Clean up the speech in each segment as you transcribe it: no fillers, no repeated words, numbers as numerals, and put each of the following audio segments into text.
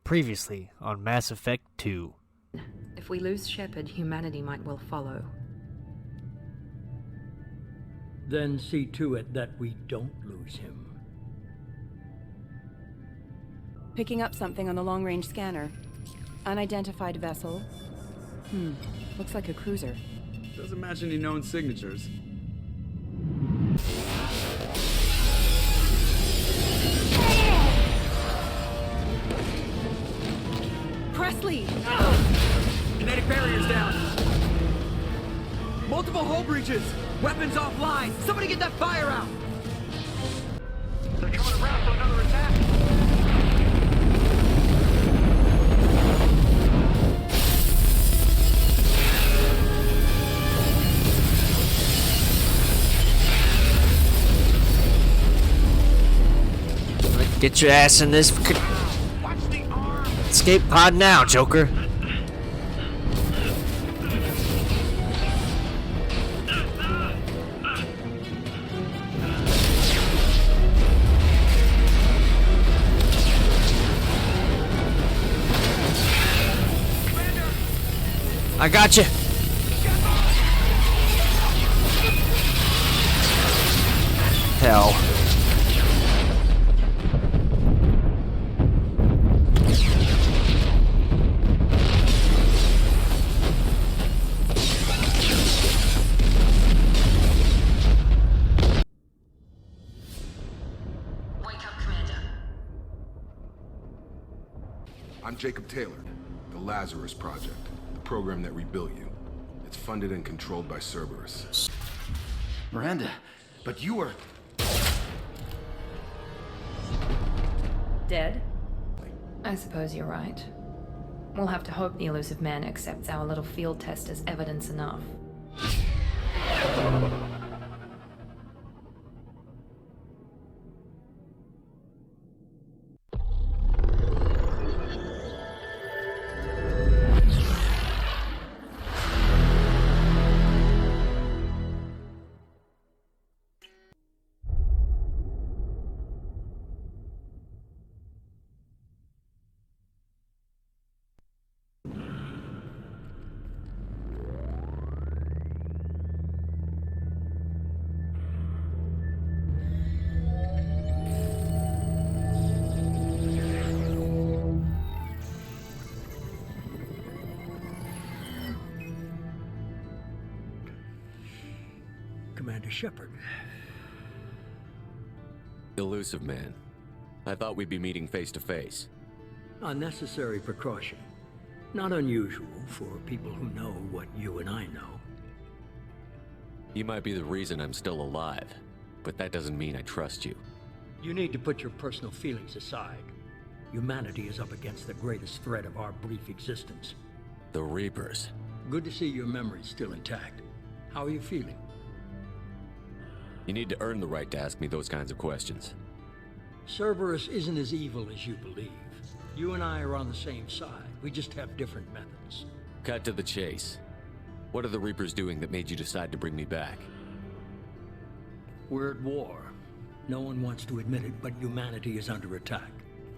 Previously on Mass Effect 2. If we lose Shepard, humanity might well follow. Then see to it that we don't lose him. Picking up something on the long-range scanner. Unidentified vessel. Looks like a cruiser. Doesn't match any known signatures. Presley! Kinetic barriers down. Multiple hull breaches. Weapons offline. Somebody get that fire out. They're coming around for another attack. Get your ass in this escape pod now, Joker. I got you. Hell. I'm Jacob Taylor, the Lazarus Project, the program that rebuilt you. It's funded and controlled by Cerberus. Miranda, but you were... Dead? I suppose you're right. We'll have to hope the elusive man accepts our little field test as evidence enough. Commander Shepard. Elusive man. I thought we'd be meeting face to face. Unnecessary precaution. Not unusual for people who know what you and I know. You might be the reason I'm still alive, but that doesn't mean I trust you. You need to put your personal feelings aside. Humanity is up against the greatest threat of our brief existence. The Reapers. Good to see your memory's still intact. How are you feeling? You need to earn the right to ask me those kinds of questions. Cerberus isn't as evil as you believe. You and I are on the same side. We just have different methods. Cut to the chase. What are the Reapers doing that made you decide to bring me back? We're at war. No one wants to admit it, but humanity is under attack.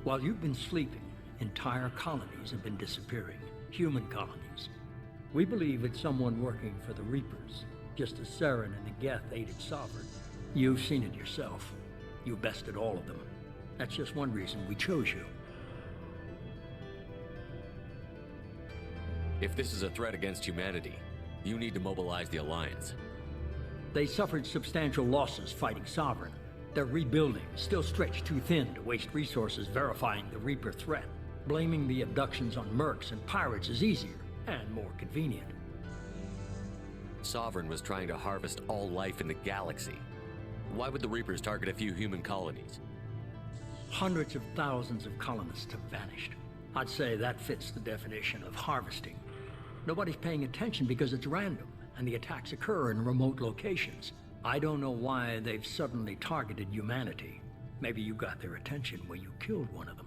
While you've been sleeping, entire colonies have been disappearing. Human colonies. We believe it's someone working for the Reapers, just as Saren and the Geth aided Sovereign. You've seen it yourself. You bested all of them. That's just one reason we chose you. If this is a threat against humanity, you need to mobilize the Alliance. They suffered substantial losses fighting Sovereign. They're rebuilding, still stretched too thin to waste resources verifying the Reaper threat. Blaming the abductions on mercs and pirates is easier and more convenient. Sovereign was trying to harvest all life in the galaxy. Why would the Reapers target a few human colonies? Hundreds of thousands of colonists have vanished. I'd say that fits the definition of harvesting. Nobody's paying attention because it's random, and the attacks occur in remote locations. I don't know why they've suddenly targeted humanity. Maybe you got their attention when you killed one of them.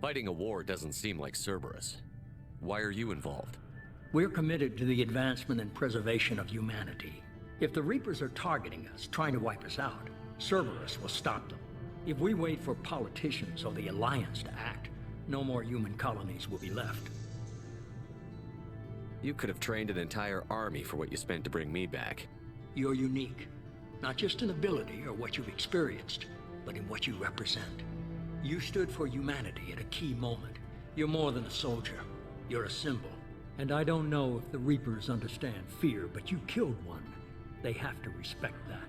Fighting a war doesn't seem like Cerberus. Why are you involved? We're committed to the advancement and preservation of humanity. If the Reapers are targeting us, trying to wipe us out, Cerberus will stop them. If we wait for politicians or the Alliance to act, no more human colonies will be left. You could have trained an entire army for what you spent to bring me back. You're unique, not just in ability or what you've experienced, but in what you represent. You stood for humanity at a key moment. You're more than a soldier. You're a symbol. And I don't know if the Reapers understand fear, but you killed one. They have to respect that.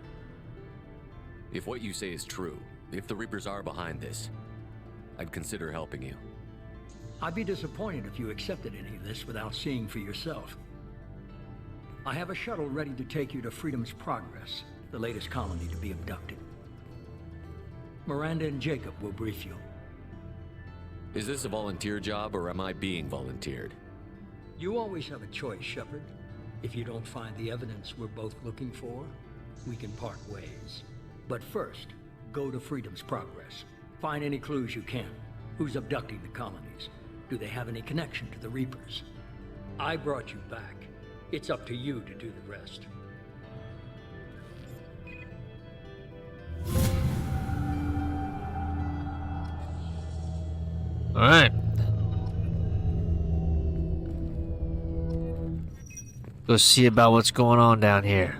If what you say is true, if the Reapers are behind this, I'd consider helping you. I'd be disappointed if you accepted any of this without seeing for yourself. I have a shuttle ready to take you to Freedom's Progress, the latest colony to be abducted. Miranda and Jacob will brief you. Is this a volunteer job, or am I being volunteered? You always have a choice, Shepard. If you don't find the evidence we're both looking for, we can part ways. But first, go to Freedom's Progress. Find any clues you can. Who's abducting the colonies? Do they have any connection to the Reapers? I brought you back. It's up to you to do the rest. All right. Go see about what's going on down here.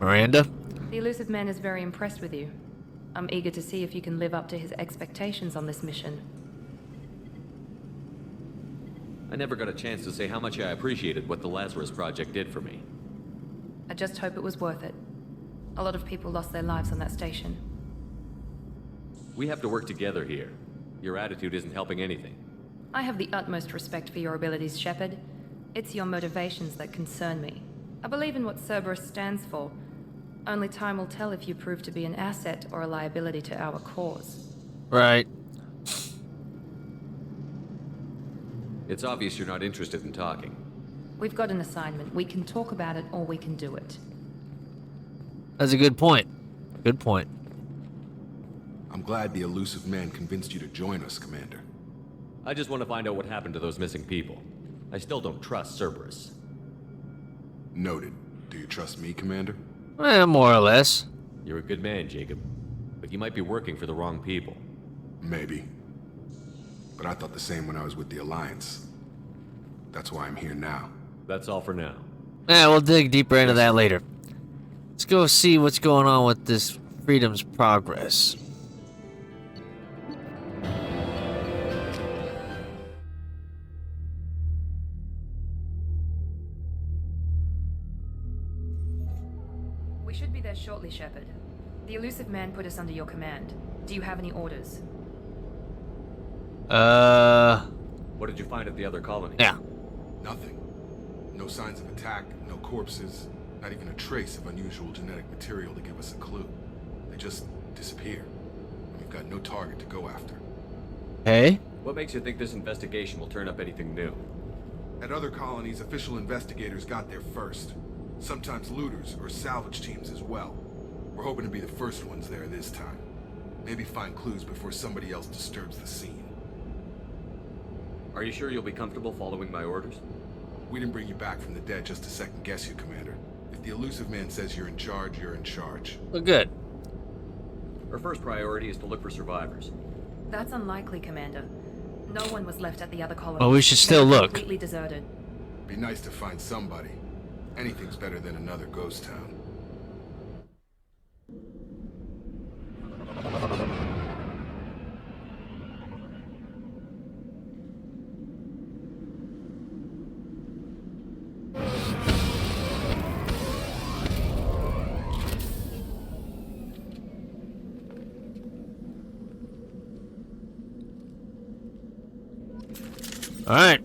Miranda? The elusive man is very impressed with you. I'm eager to see if you can live up to his expectations on this mission. I never got a chance to say how much I appreciated what the Lazarus Project did for me. I just hope it was worth it. A lot of people lost their lives on that station. We have to work together here. Your attitude isn't helping anything. I have the utmost respect for your abilities, Shepard. It's your motivations that concern me. I believe in what Cerberus stands for. Only time will tell if you prove to be an asset or a liability to our cause. Right. It's obvious you're not interested in talking. We've got an assignment. We can talk about it or we can do it. That's a good point. Good point. I'm glad the elusive man convinced you to join us, Commander. I just want to find out what happened to those missing people. I still don't trust Cerberus. Noted. Do you trust me, Commander? More or less. You're a good man, Jacob. But you might be working for the wrong people. Maybe. But I thought the same when I was with the Alliance. That's why I'm here now. That's all for now. Yeah, we'll dig deeper into that later. Let's go see what's going on with this Freedom's Progress. We should be there shortly, Shepard. The elusive man put us under your command. Do you have any orders? What did you find at the other colony? Yeah. Nothing. No signs of attack, no corpses, not even a trace of unusual genetic material to give us a clue. They just disappear. We've got no target to go after. Hey? What makes you think this investigation will turn up anything new? At other colonies, official investigators got there first. Sometimes looters or salvage teams as well. We're hoping to be the first ones there this time. Maybe find clues before somebody else disturbs the scene. Are you sure you'll be comfortable following my orders? We didn't bring you back from the dead just to second guess you, Commander. If the elusive man says you're in charge, you're in charge. Well, good. Our first priority is to look for survivors. That's unlikely, Commander. No one was left at the other colony. Well, we should still They were look. Completely deserted. Be nice to find somebody. Anything's better than another ghost town. All right.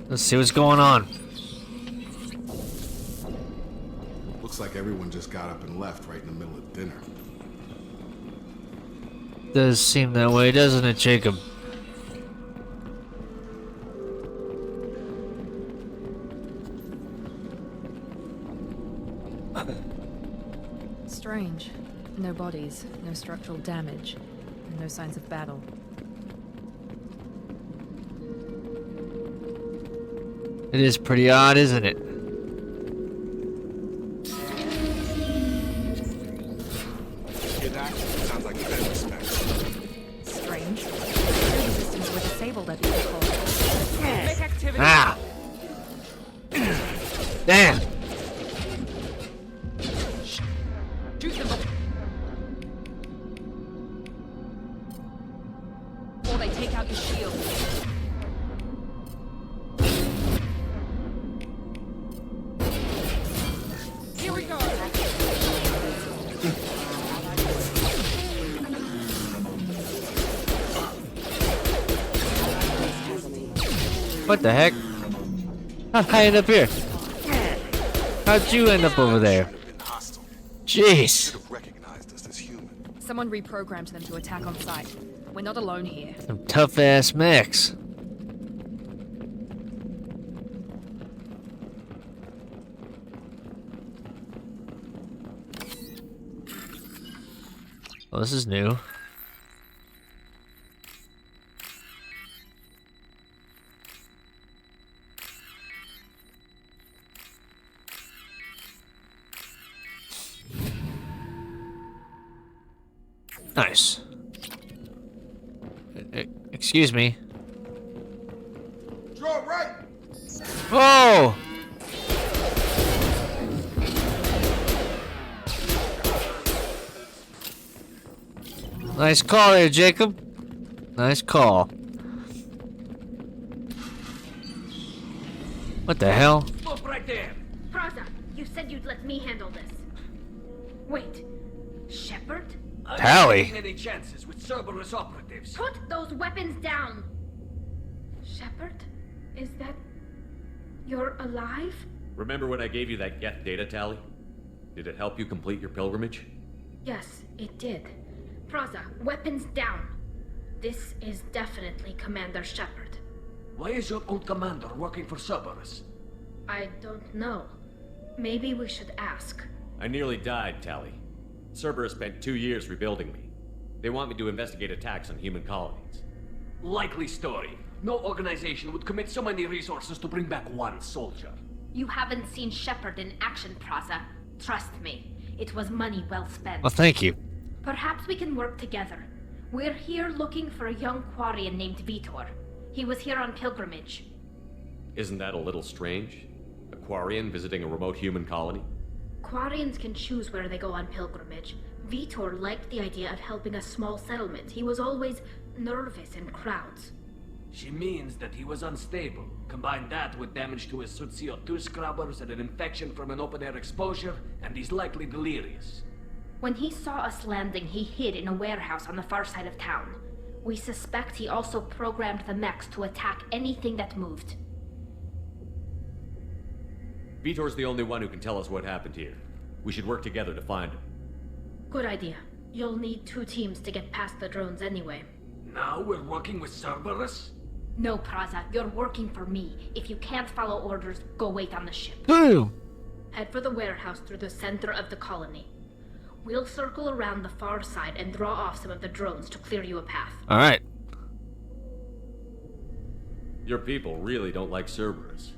Let's see what's going on. Looks like everyone just got up and left right in the middle of dinner. Does seem that way, doesn't it, Jacob? Strange. No bodies, no structural damage, and no signs of battle. It is pretty odd, isn't it? Hear that? Sounds like defense specs. Strange. Security systems were disabled at the call. Ah! Damn! Shoot them before they take out your shield. Here we go. What the heck? How'd I end up here? How'd you end up over there? Jeez. Should have recognized us as human. Someone reprogrammed them to attack on sight. We're not alone here. Some tough ass mechs. Well, this is new. Nice. Excuse me. Draw right! Whoa! Nice call there, Jacob. Nice call. What the hell? Stop right there! Praza, you said you'd let me handle this. Wait, Shepard? Tally. I'm not taking any chances with Cerberus operatives. Put those weapons down! Shepard? Is that... you're alive? Remember when I gave you that Geth data tally? Did it help you complete your pilgrimage? Yes, it did. Praza, weapons down. This is definitely Commander Shepard. Why is your old commander working for Cerberus? I don't know. Maybe we should ask. I nearly died, Tally. Cerberus spent 2 years rebuilding me. They want me to investigate attacks on human colonies. Likely story. No organization would commit so many resources to bring back one soldier. You haven't seen Shepard in action, Praza. Trust me, it was money well spent. Well, thank you. Perhaps we can work together. We're here looking for a young Quarian named Vitor. He was here on pilgrimage. Isn't that a little strange? A Quarian visiting a remote human colony? Quarians can choose where they go on pilgrimage. Vitor liked the idea of helping a small settlement. He was always nervous in crowds. She means that he was unstable. Combine that with damage to his CO2 scrubbers and an infection from an open-air exposure, and he's likely delirious. When he saw us landing, he hid in a warehouse on the far side of town. We suspect he also programmed the mechs to attack anything that moved. Vitor's the only one who can tell us what happened here. We should work together to find him. Good idea. You'll need 2 teams to get past the drones anyway. Now we're working with Cerberus? No, Praza, you're working for me. If you can't follow orders, go wait on the ship. Boom! Head for the warehouse through the center of the colony. We'll circle around the far side and draw off some of the drones to clear you a path. Alright. Your people really don't like Cerberus.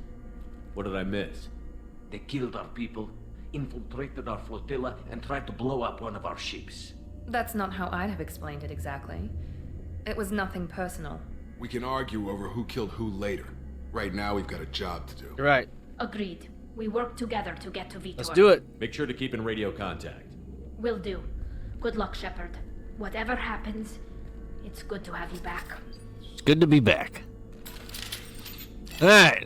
What did I miss? They killed our people, infiltrated our flotilla, and tried to blow up one of our ships. That's not how I'd have explained it exactly. It was nothing personal. We can argue over who killed who later. Right now, we've got a job to do. You're right. Agreed. We work together to get to Vitor. Let's do it. Make sure to keep in radio contact. Will do. Good luck, Shepard. Whatever happens, it's good to have you back. It's good to be back. Alright.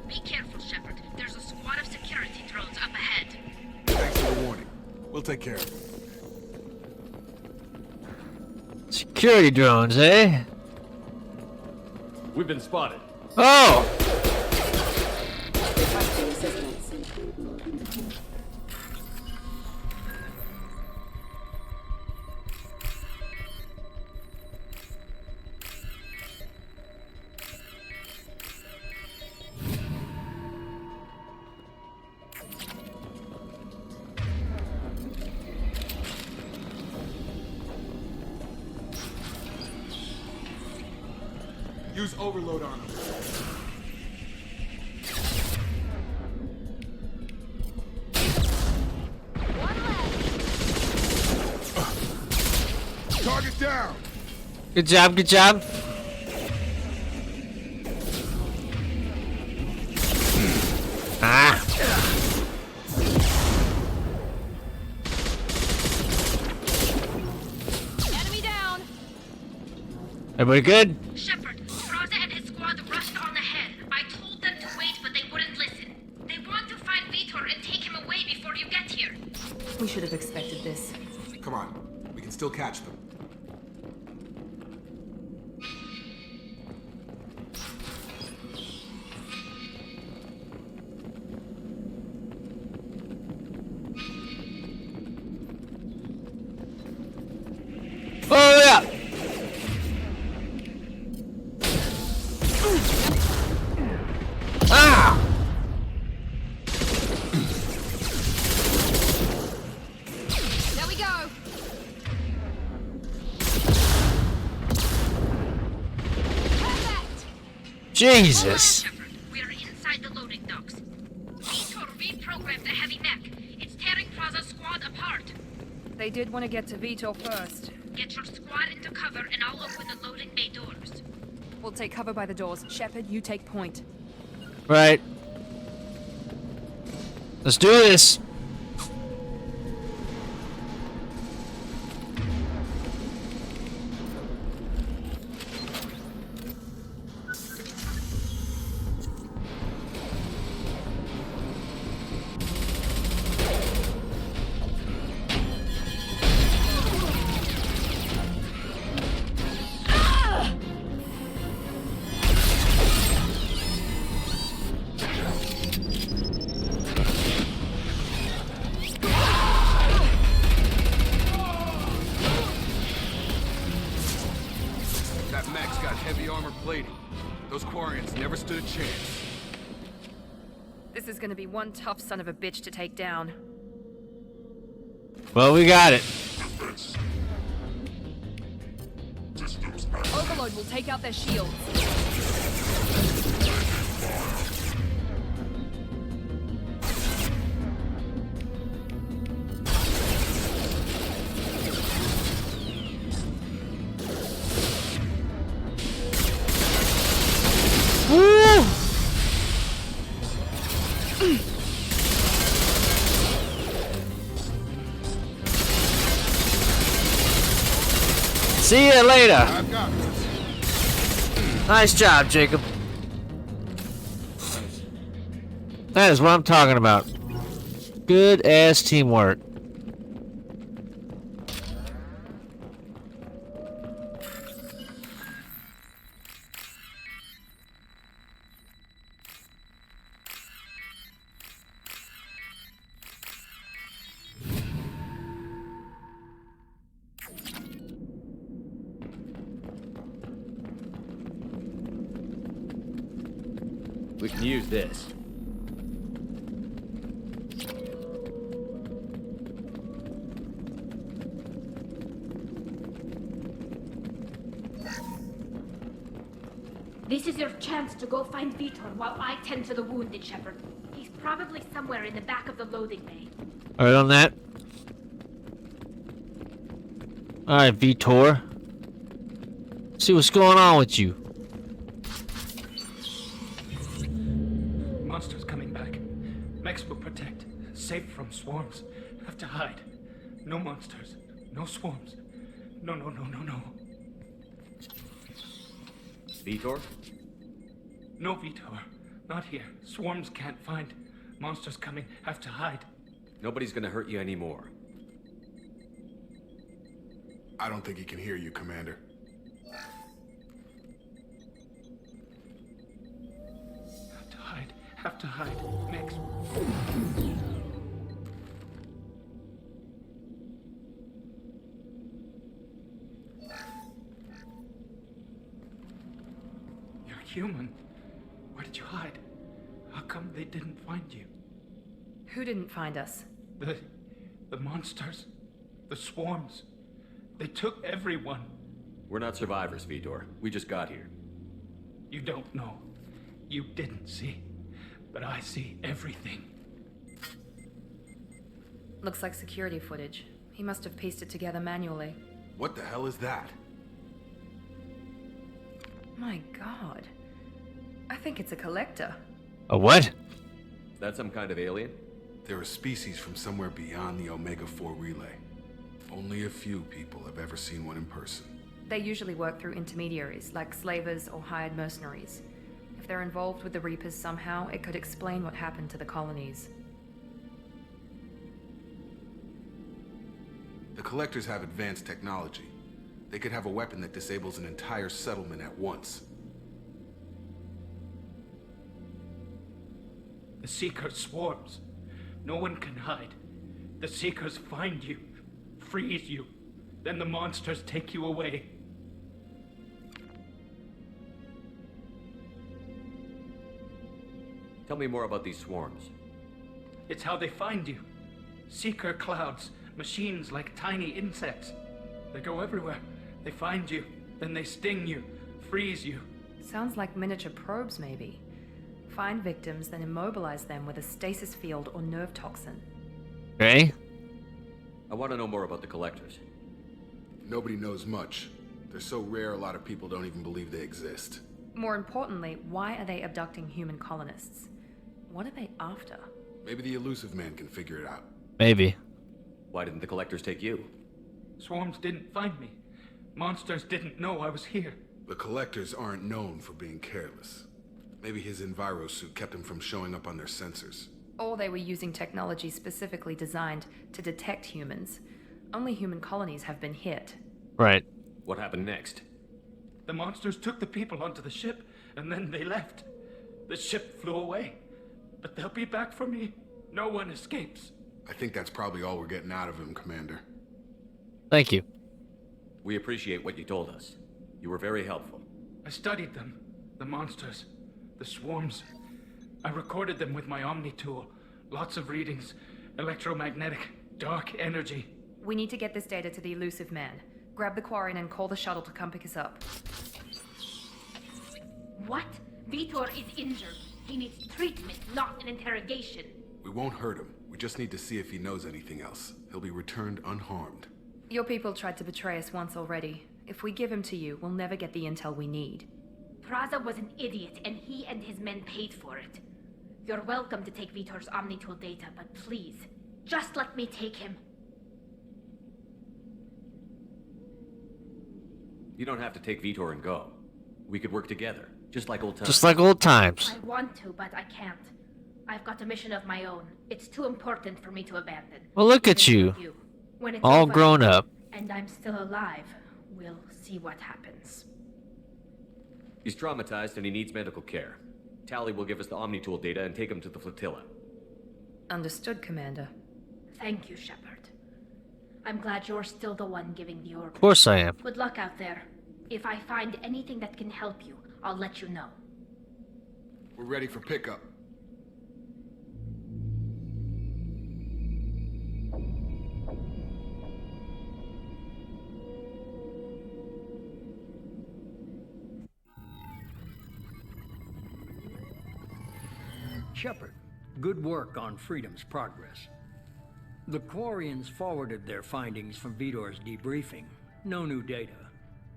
Be careful, Shepard. There's a squad of security drones up ahead. Thanks for the warning. We'll take care of it. Security drones, eh? We've been spotted. Oh! Requesting assistance. Use overload on him. Target down. Good job, good job. Ah. Enemy down. Everybody good? Shepard, Raza and his squad rushed on ahead. I told them to wait, but they wouldn't listen. They want to find Vitor and take him away before you get here. We should have expected this. Come on. We can still catch them. Oh yeah. Ah. There we go. Perfect. Jesus. Shepard, we're inside the loading docks. Vitor reprogrammed the heavy mech. It's tearing Raza's squad apart. They did want to get to Vitor first. Get your squad into cover and I'll open the loading bay doors. We'll take cover by the doors. Shepard, you take point. Right. Let's do this. That mech's got heavy armor plating. Those Quarians never stood a chance. This is gonna be one tough son of a bitch to take down. Well, we got it. Overload will take out their shields. Woo! See you later. I've got this. Nice job, Jacob. That is what I'm talking about. Good ass teamwork. We can use this. This is your chance to go find Vitor while I tend to the wounded, Shepard. He's probably somewhere in the back of the loading bay. Alright on that. Alright, Vitor. See what's going on with you. Monsters coming back. Mechs will protect. Safe from swarms. Have to hide. No monsters. No swarms. No. Vitor? No, Vitor. Not here. Swarms can't find. Monsters coming. Have to hide. Nobody's gonna hurt you anymore. I don't think he can hear you, Commander. Have to hide. Mechs. You're human. Where did you hide? How come they didn't find you? Who didn't find us? The monsters. The swarms. They took everyone. We're not survivors, Vitor. We just got here. You don't know. You didn't see. But I see everything. Looks like security footage. He must have pieced it together manually. What the hell is that? My god. I think it's a collector. A what? Is that some kind of alien? They're a species from somewhere beyond the Omega-4 relay. Only a few people have ever seen one in person. They usually work through intermediaries, like slavers or hired mercenaries. If they're involved with the Reapers somehow, it could explain what happened to the colonies. The Collectors have advanced technology. They could have a weapon that disables an entire settlement at once. The Seeker swarms. No one can hide. The Seekers find you, freeze you. Then the monsters take you away. Tell me more about these swarms. It's how they find you. Seeker clouds, machines like tiny insects. They go everywhere. They find you, then they sting you, freeze you. Sounds like miniature probes, maybe. Find victims, then immobilize them with a stasis field or nerve toxin. Okay. I want to know more about the Collectors. Nobody knows much. They're so rare a lot of people don't even believe they exist. More importantly, why are they abducting human colonists? What are they after? Maybe the Elusive Man can figure it out. Maybe. Why didn't the Collectors take you? Swarms didn't find me. Monsters didn't know I was here. The Collectors aren't known for being careless. Maybe his Enviro suit kept him from showing up on their sensors. Or they were using technology specifically designed to detect humans. Only human colonies have been hit. Right. What happened next? The monsters took the people onto the ship, and then they left. The ship flew away. But they'll be back for me. No one escapes. I think that's probably all we're getting out of him, Commander. Thank you. We appreciate what you told us. You were very helpful. I studied them. The monsters. The swarms. I recorded them with my Omni tool. Lots of readings. Electromagnetic. Dark energy. We need to get this data to the Elusive Man. Grab the Quarian and call the shuttle to come pick us up. What? Vitor is injured. He needs treatment, not an interrogation. We won't hurt him. We just need to see if he knows anything else. He'll be returned unharmed. Your people tried to betray us once already. If we give him to you, we'll never get the intel we need. Praza was an idiot, and he and his men paid for it. You're welcome to take Vitor's Omnitool data, but please, just let me take him. You don't have to take Vitor and go. We could work together, just like old times. Just like old times. I want to, but I can't. I've got a mission of my own. It's too important for me to abandon. Well, look at Even you. When it's All over, grown up. and I'm still alive, we'll see what happens. He's traumatized and he needs medical care. Tally will give us the Omnitool data and take him to the flotilla. Understood, Commander. Thank you, Shepard. I'm glad you're still the one giving the orders. Of course I am. Good luck out there. If I find anything that can help you, I'll let you know. We're ready for pickup. Shepard, good work on Freedom's progress. The Quarians forwarded their findings from Vitor's debriefing. No new data,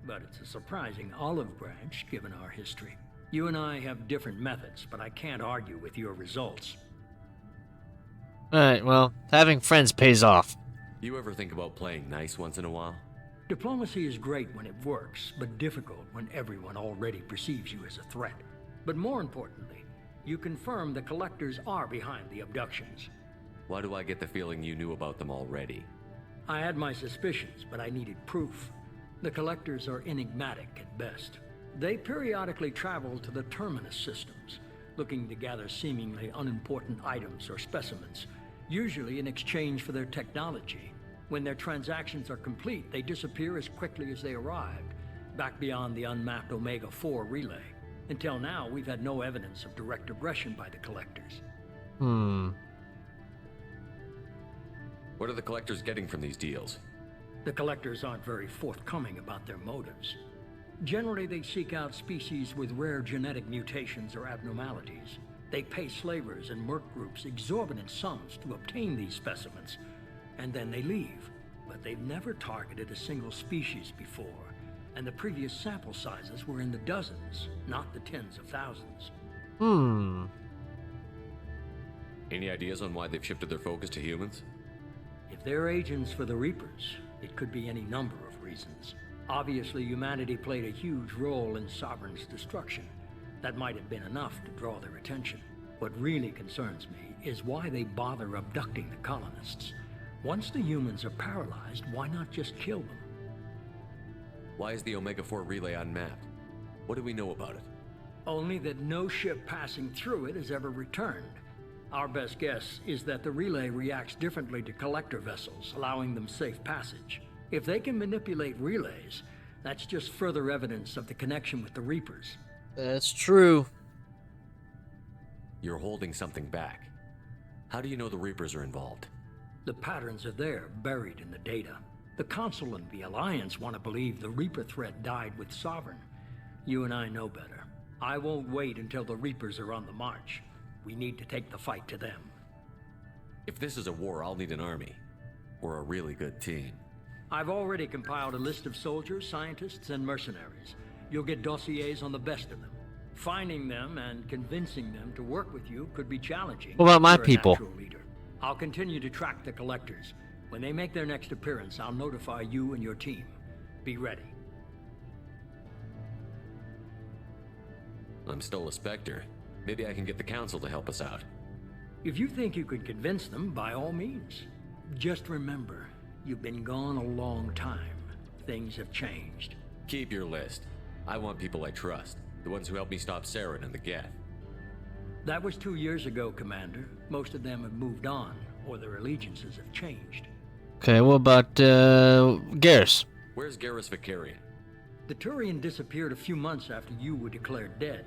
but it's a surprising olive branch given our history. You and I have different methods, but I can't argue with your results. Alright, well, having friends pays off. You ever think about playing nice once in a while? Diplomacy is great when it works, but difficult when everyone already perceives you as a threat. But more importantly, you confirm the Collectors are behind the abductions. Why do I get the feeling you knew about them already? I had my suspicions, but I needed proof. The Collectors are enigmatic at best. They periodically travel to the Terminus systems, looking to gather seemingly unimportant items or specimens, usually in exchange for their technology. When their transactions are complete, they disappear as quickly as they arrived, back beyond the unmapped Omega-4 relay. Until now, we've had no evidence of direct aggression by the Collectors. What are the Collectors getting from these deals? The Collectors aren't very forthcoming about their motives. Generally, they seek out species with rare genetic mutations or abnormalities. They pay slavers and merc groups exorbitant sums to obtain these specimens, and then they leave. But they've never targeted a single species before, and the previous sample sizes were in the dozens, not the tens of thousands. Any ideas on why they've shifted their focus to humans? If they're agents for the Reapers, it could be any number of reasons. Obviously, humanity played a huge role in Sovereign's destruction. That might have been enough to draw their attention. What really concerns me is why they bother abducting the colonists. Once the humans are paralyzed, why not just kill them? Why is the Omega-4 relay unmapped? What do we know about it? Only that no ship passing through it has ever returned. Our best guess is that the relay reacts differently to collector vessels, allowing them safe passage. If they can manipulate relays, that's just further evidence of the connection with the Reapers. That's true. You're holding something back. How do you know the Reapers are involved? The patterns are there, buried in the data. The Council and the Alliance want to believe the Reaper threat died with Sovereign. You and I know better. I won't wait until the Reapers are on the march. We need to take the fight to them. If this is a war, I'll need an army. Or a really good team. I've already compiled a list of soldiers, scientists, and mercenaries. You'll get dossiers on the best of them. Finding them and convincing them to work with you could be challenging. What about my You're a people? natural leader. I'll continue to track the collectors. When they make their next appearance, I'll notify you and your team. Be ready. I'm still a Spectre. Maybe I can get the Council to help us out. If you think you could convince them, by all means. Just remember, you've been gone a long time. Things have changed. Keep your list. I want people I trust. The ones who helped me stop Saren and the Geth. That was 2 years ago, Commander. Most of them have moved on, or their allegiances have changed. Okay, what about Garrus? Where's Garrus Vicarian? The Turian disappeared a few months after you were declared dead.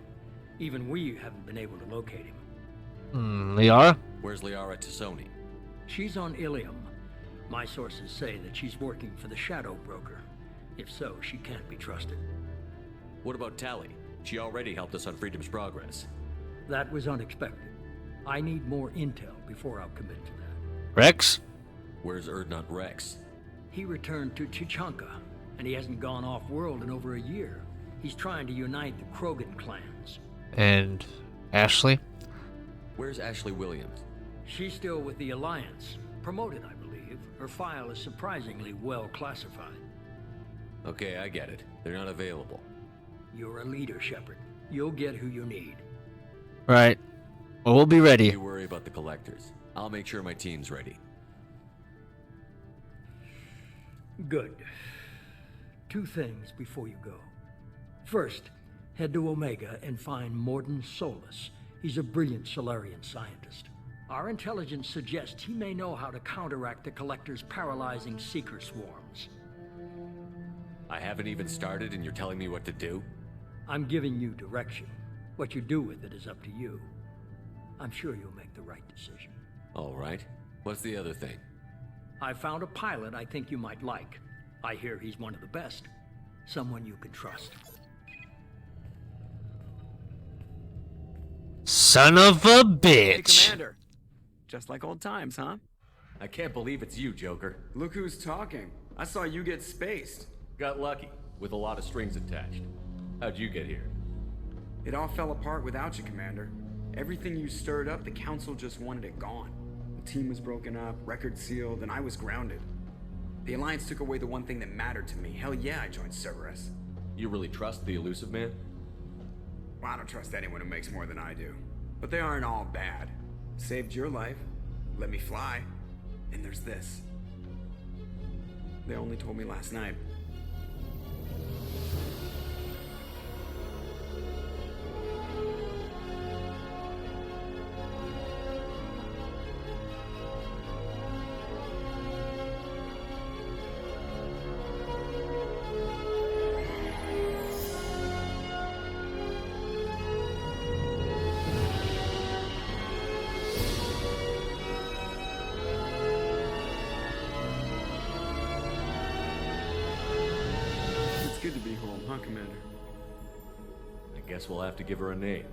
Even we haven't been able to locate him. Liara? Where's Liara Tassoni? She's on Ilium. My sources say that she's working for the Shadow Broker. If so, she can't be trusted. What about Tali? She already helped us on Freedom's Progress. That was unexpected. I need more intel before I'll commit to that. Rex? Where's Erdnot Rex? He returned to Chichanka, and he hasn't gone off-world in over a year. He's trying to unite the Krogan clans. And Ashley? Where's Ashley Williams? She's still with the Alliance. Promoted, I believe. Her file is surprisingly well classified. Okay, I get it. They're not available. You're a leader, Shepard. You'll get who you need. Right. Well, we'll be ready. You worry about the collectors. I'll make sure my team's ready. Good. 2 things before you go. First, head to Omega and find Mordin Solus. He's a brilliant Solarian scientist. Our intelligence suggests he may know how to counteract the Collector's paralyzing Seeker swarms. I haven't even started and you're telling me what to do? I'm giving you direction. What you do with it is up to you. I'm sure you'll make the right decision. All right. What's the other thing? I found a pilot I think you might like. I hear he's one of the best. Someone you can trust. Son of a bitch! Hey, Commander. Just like old times, huh? I can't believe it's you, Joker. Look who's talking. I saw you get spaced. Got lucky, with a lot of strings attached. How'd you get here? It all fell apart without you, Commander. Everything you stirred up, the Council just wanted it gone. The team was broken up, record sealed, and I was grounded. The Alliance took away the one thing that mattered to me. Hell yeah, I joined Cerberus. You really trust the Elusive Man? Well, I don't trust anyone who makes more than I do. But they aren't all bad. Saved your life, let me fly, and there's this. They only told me last night. Guess we'll have to give her a name.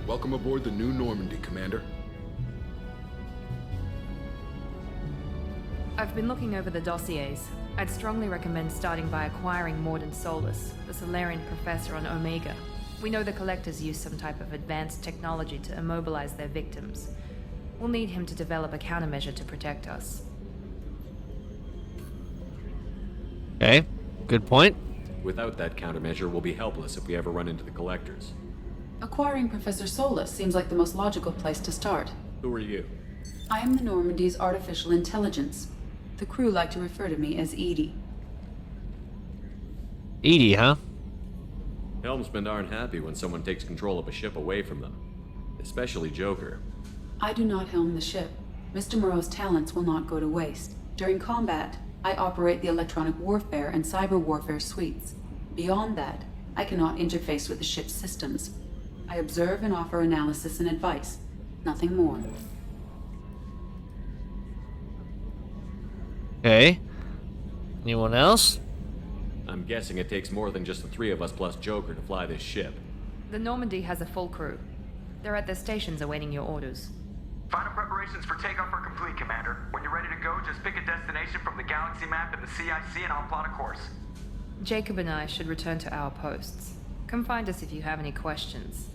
Welcome aboard the New Normandy, Commander. I've been looking over the dossiers. I'd strongly recommend starting by acquiring Morden Solus, the Solarian professor on Omega. We know the Collectors use some type of advanced technology to immobilize their victims. We'll need him to develop a countermeasure to protect us. Okay, good point. Without that countermeasure, we'll be helpless if we ever run into the Collectors. Acquiring Professor Solus seems like the most logical place to start. Who are you? I am the Normandy's artificial intelligence. The crew like to refer to me as Edie. Edie, huh? Helmsmen aren't happy when someone takes control of a ship away from them. Especially Joker. I do not helm the ship. Mr. Moreau's talents will not go to waste. During combat, I operate the electronic warfare and cyber warfare suites. Beyond that, I cannot interface with the ship's systems. I observe and offer analysis and advice. Nothing more. Okay. Anyone else? I'm guessing it takes more than just the three of us plus Joker to fly this ship. The Normandy has a full crew. They're at their stations awaiting your orders. Final preparations for takeoff are complete, Commander. When you're ready to go, just pick a destination from the galaxy map and the CIC and I'll plot a course. Jacob and I should return to our posts. Come find us if you have any questions.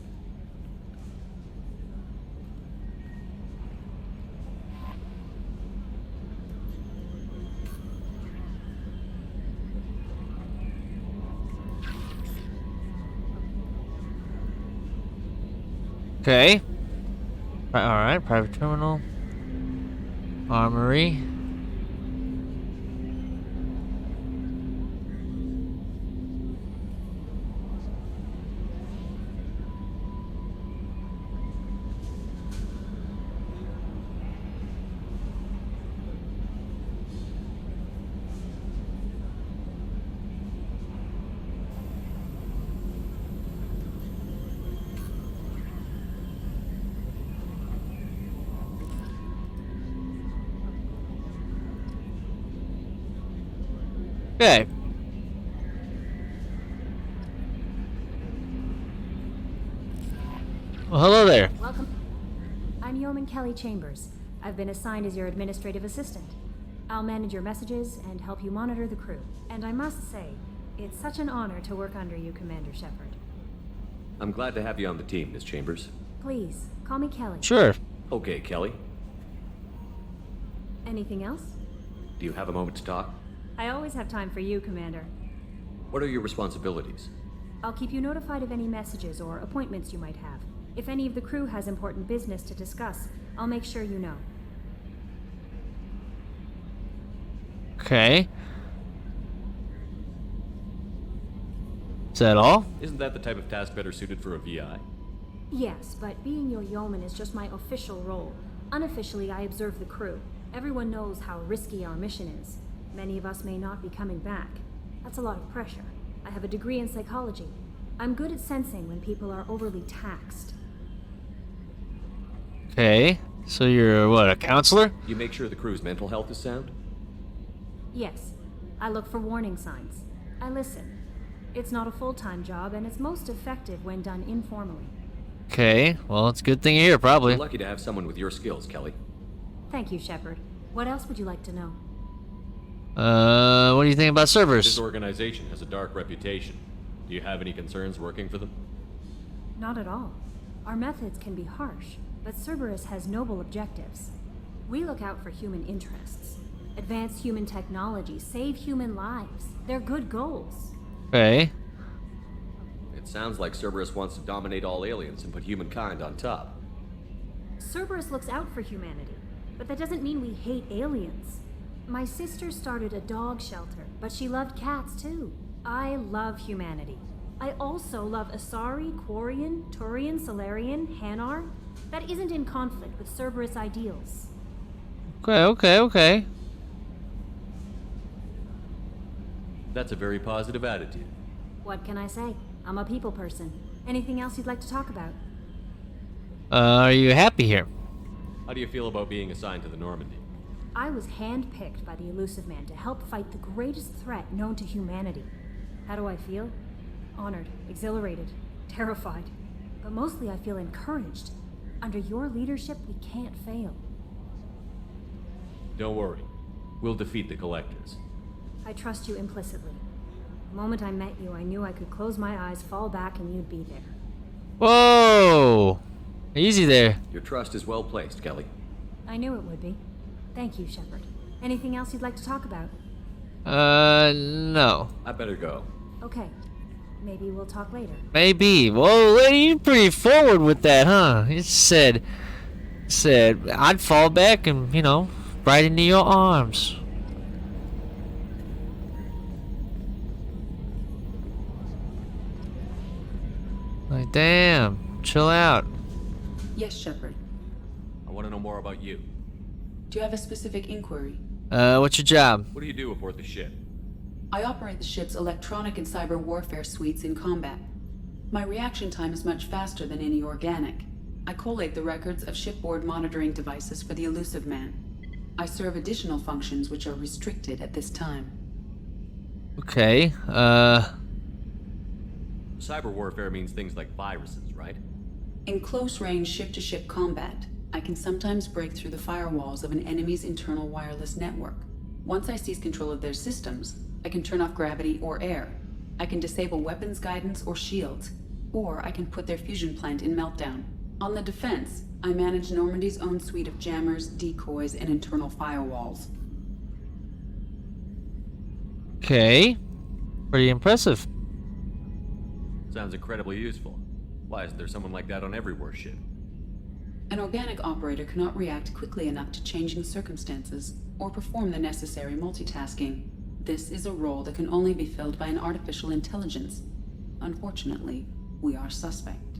Okay. Alright, private terminal. Armory. Okay. Well, hello there. Welcome. I'm Yeoman Kelly Chambers. I've been assigned as your administrative assistant. I'll manage your messages and help you monitor the crew. And I must say, it's such an honor to work under you, Commander Shepard. I'm glad to have you on the team, Miss Chambers. Please, call me Kelly. Sure. Okay, Kelly. Anything else? Do you have a moment to talk? I always have time for you, Commander. What are your responsibilities? I'll keep you notified of any messages or appointments you might have. If any of the crew has important business to discuss, I'll make sure you know. Okay. Is that all? Isn't that the type of task better suited for a VI? Yes, but being your yeoman is just my official role. Unofficially, I observe the crew. Everyone knows how risky our mission is. Many of us may not be coming back. That's a lot of pressure. I have a degree in psychology. I'm good at sensing when people are overly taxed. Okay. So you're, what, a counselor? You make sure the crew's mental health is sound? Yes. I look for warning signs. I listen. It's not a full-time job, and it's most effective when done informally. Okay, well, it's a good thing you're here, probably. We're lucky to have someone with your skills, Kelly. Thank you, Shepard. What else would you like to know? What do you think about Cerberus? This organization has a dark reputation. Do you have any concerns working for them? Not at all. Our methods can be harsh, but Cerberus has noble objectives. We look out for human interests. Advance human technology, save human lives. They're good goals. Okay. It sounds like Cerberus wants to dominate all aliens and put humankind on top. Cerberus looks out for humanity, but that doesn't mean we hate aliens. My sister started a dog shelter, but she loved cats too. I love humanity. I also love Asari, Quarian, Turian, Solarian, Hanar. That isn't in conflict with Cerberus ideals. Okay. That's a very positive attitude. What can I say? I'm a people person. Anything else you'd like to talk about? Are you happy here? How do you feel about being assigned to the Normandy? I was handpicked by the Elusive Man to help fight the greatest threat known to humanity. How do I feel? Honored, exhilarated, terrified. But mostly I feel encouraged. Under your leadership, we can't fail. Don't worry. We'll defeat the Collectors. I trust you implicitly. The moment I met you, I knew I could close my eyes, fall back, and you'd be there. Whoa! Easy there. Your trust is well placed, Kelly. I knew it would be. Thank you, Shepard. Anything else you'd like to talk about? No. I better go. Okay. Maybe we'll talk later. Maybe. Whoa, lady, you're pretty forward with that, huh? You said I'd fall back and, right into your arms. Like, damn. Chill out. Yes, Shepard. I want to know more about you. Do you have a specific inquiry? What's your job? What do you do aboard the ship? I operate the ship's electronic and cyber warfare suites in combat. My reaction time is much faster than any organic. I collate the records of shipboard monitoring devices for the Elusive Man. I serve additional functions which are restricted at this time. Okay, Cyber warfare means things like viruses, right? In close-range ship-to-ship combat, I can sometimes break through the firewalls of an enemy's internal wireless network. Once I seize control of their systems, I can turn off gravity or air. I can disable weapons guidance or shields, or I can put their fusion plant in meltdown. On the defense, I manage Normandy's own suite of jammers, decoys, and internal firewalls. okay. Pretty impressive. Sounds incredibly useful. Why isn't there someone like that on every warship? An organic operator cannot react quickly enough to changing circumstances or perform the necessary multitasking. This is a role that can only be filled by an artificial intelligence. Unfortunately, we are suspect.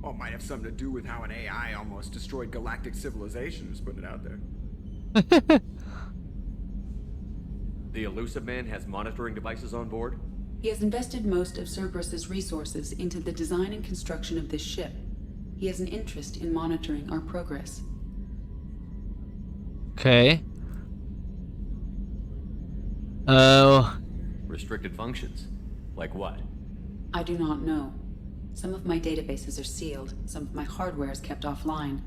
Well, it might have something to do with how an AI almost destroyed galactic civilization, just putting it out there. The Elusive Man has monitoring devices on board? He has invested most of Cerberus's resources into the design and construction of this ship. He has an interest in monitoring our progress. Okay. Restricted functions? Like what? I do not know. Some of my databases are sealed, some of my hardware is kept offline.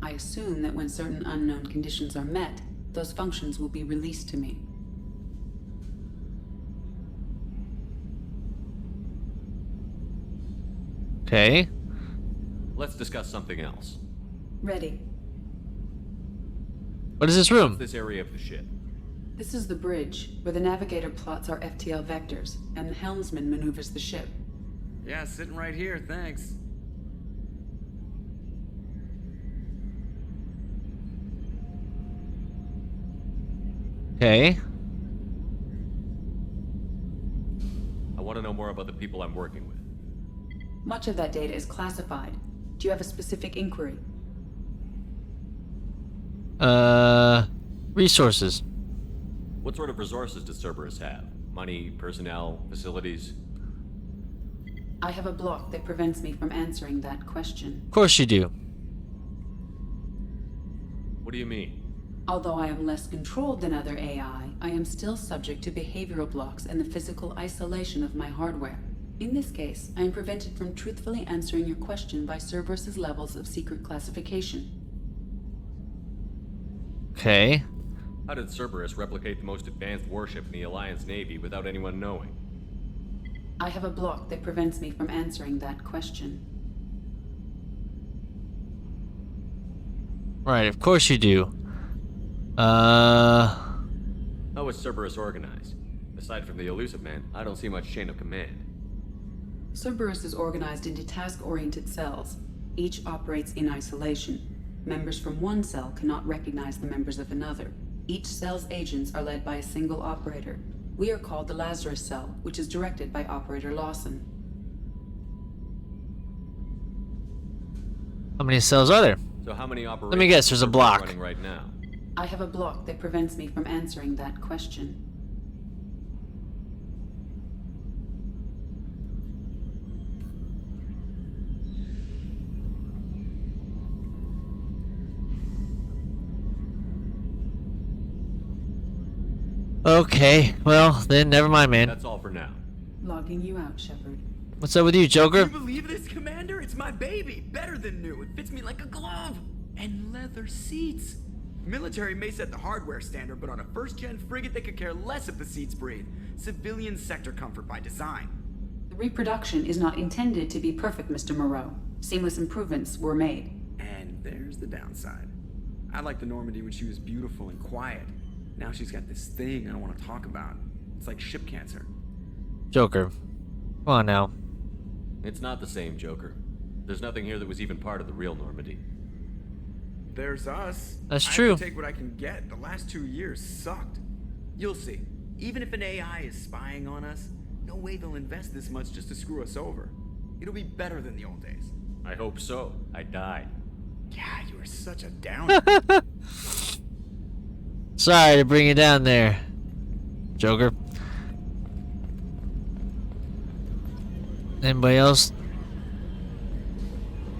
I assume that when certain unknown conditions are met, those functions will be released to me. Okay. Let's discuss something else. Ready. What is this room? What's this area of the ship? This is the bridge, where the navigator plots our FTL vectors, and the helmsman maneuvers the ship. Yeah, sitting right here, thanks. Okay. I want to know more about the people I'm working with. Much of that data is classified. Do you have a specific inquiry? Resources. What sort of resources does Cerberus have? Money, personnel, facilities? I have a block that prevents me from answering that question. Of course you do. What do you mean? Although I am less controlled than other AI, I am still subject to behavioral blocks and the physical isolation of my hardware. In this case, I am prevented from truthfully answering your question by Cerberus's levels of secret classification. Okay. How did Cerberus replicate the most advanced warship in the Alliance Navy without anyone knowing? I have a block that prevents me from answering that question. Right, of course you do. How is Cerberus organized? Aside from the Elusive Man, I don't see much chain of command. Cerberus is organized into task-oriented cells. Each operates in isolation. Members from one cell cannot recognize the members of another. Each cell's agents are led by a single operator. We are called the Lazarus Cell, which is directed by Operator Lawson. How many cells are there? So how many operations? Let me guess, there's a block. Running right now? I have a block that prevents me from answering that question. Okay, well, then never mind, man. That's all for now. Logging you out, Shepard. What's up with you, Joker? Can you believe this, Commander? It's my baby. Better than new. It fits me like a glove. And leather seats. Military may set the hardware standard, but on a first-gen frigate, they could care less if the seats breathe. Civilian sector comfort by design. The reproduction is not intended to be perfect, Mr. Moreau. Seamless improvements were made. And there's the downside. I liked the Normandy when she was beautiful and quiet. Now she's got this thing I don't want to talk about. It's like ship cancer. Joker. Come on now. It's not the same, Joker. There's nothing here that was even part of the real Normandy. There's us. That's I true. have to take what I can get. The last 2 years sucked. You'll see. Even if an AI is spying on us, no way they'll invest this much just to screw us over. It'll be better than the old days. I hope so. I died. God, you are such a downer. Sorry to bring you down there, Joker. Anybody else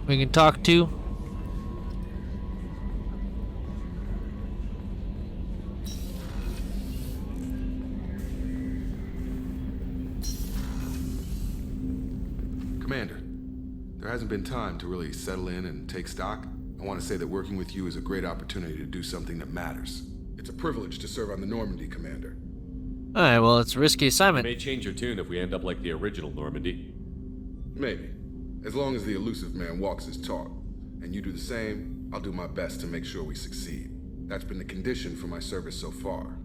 we can talk to? Commander, there hasn't been time to really settle in and take stock. I want to say that working with you is a great opportunity to do something that matters. It's a privilege to serve on the Normandy, Commander. Alright, well, it's a risky assignment. It may change your tune if we end up like the original Normandy. Maybe. As long as the Elusive Man walks his talk, and you do the same, I'll do my best to make sure we succeed. That's been the condition for my service so far.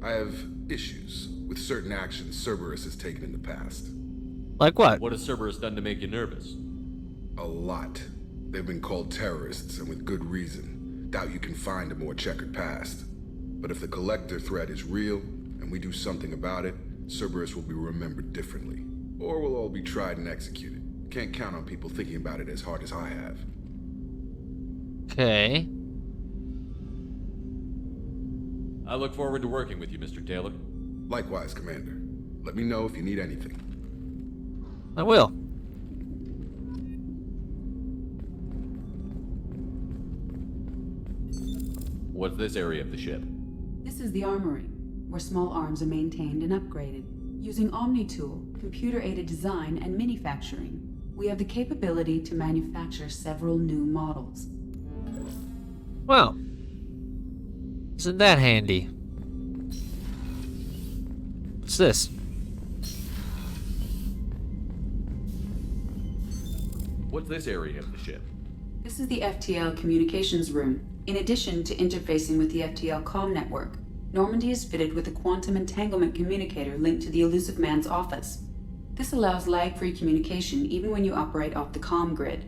I have issues with certain actions Cerberus has taken in the past. Like what? What has Cerberus done to make you nervous? A lot. They've been called terrorists, and with good reason. Doubt you can find a more checkered past. But if the Collector threat is real, and we do something about it, Cerberus will be remembered differently. Or we'll all be tried and executed. Can't count on people thinking about it as hard as I have. Okay. I look forward to working with you, Mr. Taylor. Likewise, Commander. Let me know if you need anything. I will. What's this area of the ship? This is the armory, where small arms are maintained and upgraded. Using ME2, computer-aided design and manufacturing, we have the capability to manufacture several new models. Well, isn't that handy? What's this? What's this area of the ship? This is the FTL communications room. In addition to interfacing with the FTL comm network, Normandy is fitted with a quantum entanglement communicator linked to the Elusive Man's office. This allows lag-free communication even when you operate off the comm grid.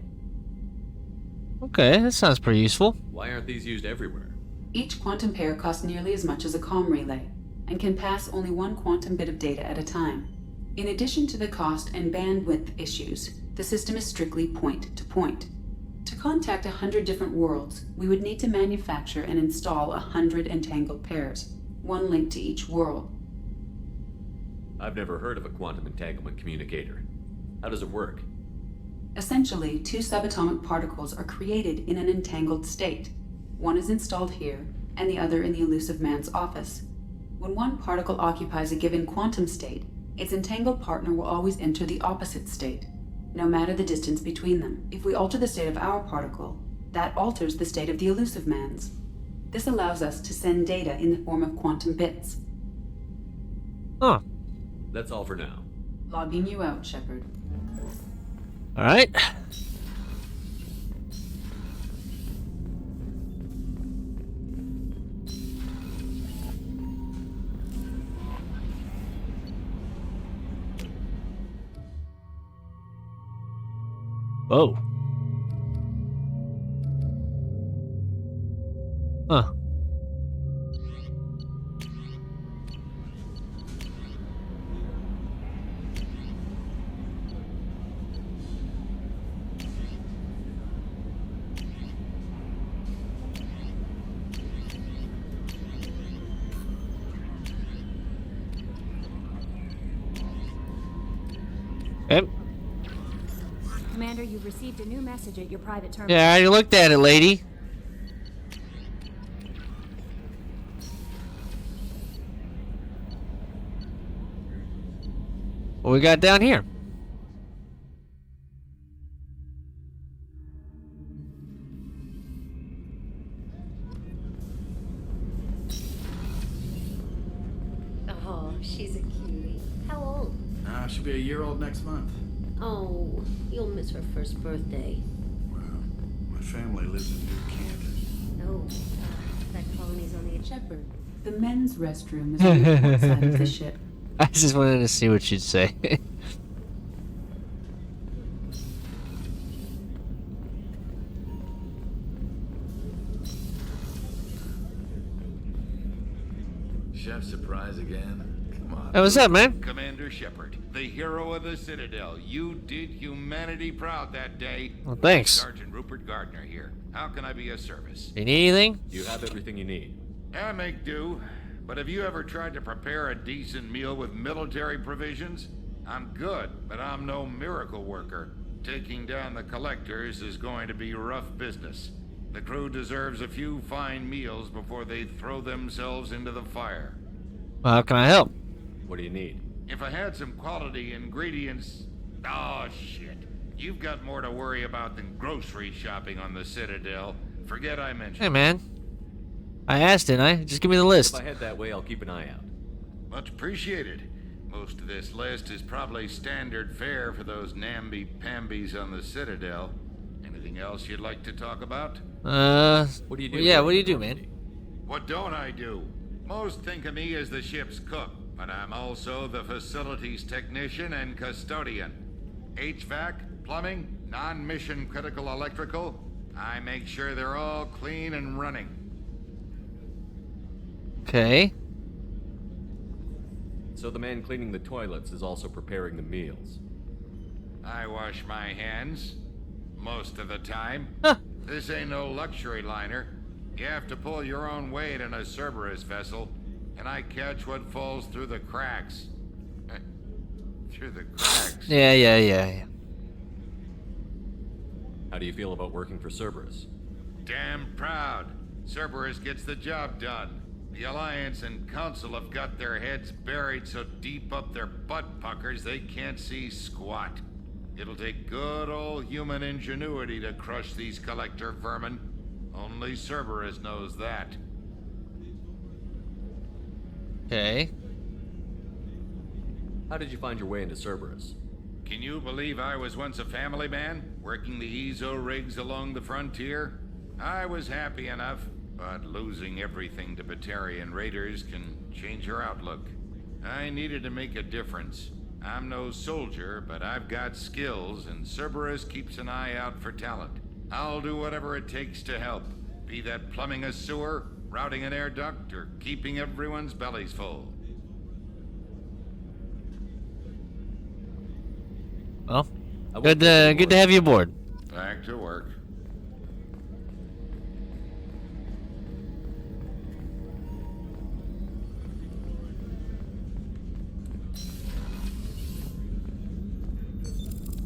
Okay, that sounds pretty useful. Why aren't these used everywhere? Each quantum pair costs nearly as much as a comm relay, and can pass only one quantum bit of data at a time. In addition to the cost and bandwidth issues, the system is strictly point-to-point. To contact 100 different worlds, we would need to manufacture and install 100 entangled pairs, one linked to each world. I've never heard of a quantum entanglement communicator. How does it work? Essentially, two subatomic particles are created in an entangled state. One is installed here, and the other in the Elusive Man's office. When one particle occupies a given quantum state, its entangled partner will always enter the opposite state, no matter the distance between them. If we alter the state of our particle, that alters the state of the elusive man's. This allows us to send data in the form of quantum bits. Huh. That's all for now. Logging you out, Shepard. Alright. Whoa. Huh. Okay. Commander, you've received a new message at your private terminal. Yeah, I already looked at it, lady. What we got down here? Oh, she's a cutie. How old? She'll be a year old next month. Oh, you'll miss her first birthday. Well, my family lives in New Canton. Oh, that colony's on the Shepard, the men's restroom is on the port side of the ship. I just wanted to see what she'd say. Chef surprise again? Come on. Hey, what's up, man? Commander Shepard, the hero of the Citadel. You did humanity proud that day. Well, thanks. Sergeant Rupert Gardner here. How can I be of service? You need anything? You have everything you need. I make do. But have you ever tried to prepare a decent meal with military provisions? I'm good, but I'm no miracle worker. Taking down the collectors is going to be rough business. The crew deserves a few fine meals before they throw themselves into the fire. Well, how can I help? What do you need? If I had some quality ingredients... Oh, shit. You've got more to worry about than grocery shopping on the Citadel. Forget I mentioned. Hey, man. I asked, didn't I? Just give me the list. If I head that way, I'll keep an eye out. Much appreciated. Most of this list is probably standard fare for those namby-pambies on the Citadel. Anything else you'd like to talk about? What do you do? Yeah, what do you do, man? What don't I do? Most think of me as the ship's cook, but I'm also the facilities technician and custodian. HVAC, plumbing, non-mission critical electrical. I make sure they're all clean and running. Okay. So the man cleaning the toilets is also preparing the meals. I wash my hands. Most of the time. Huh. This ain't no luxury liner. You have to pull your own weight in a Cerberus vessel, and I catch what falls through the cracks. Through the cracks? Yeah. How do you feel about working for Cerberus? Damn proud. Cerberus gets the job done. The Alliance and Council have got their heads buried so deep up their butt puckers they can't see squat. It'll take good old human ingenuity to crush these collector vermin. Only Cerberus knows that. Okay. How did you find your way into Cerberus? Can you believe I was once a family man, working the EZO rigs along the frontier? I was happy enough, but losing everything to Batarian raiders can change your outlook. I needed to make a difference. I'm no soldier, but I've got skills, and Cerberus keeps an eye out for talent. I'll do whatever it takes to help, be that plumbing a sewer, routing an air duct, or keeping everyone's bellies full. Well, good to have you aboard. Back to work.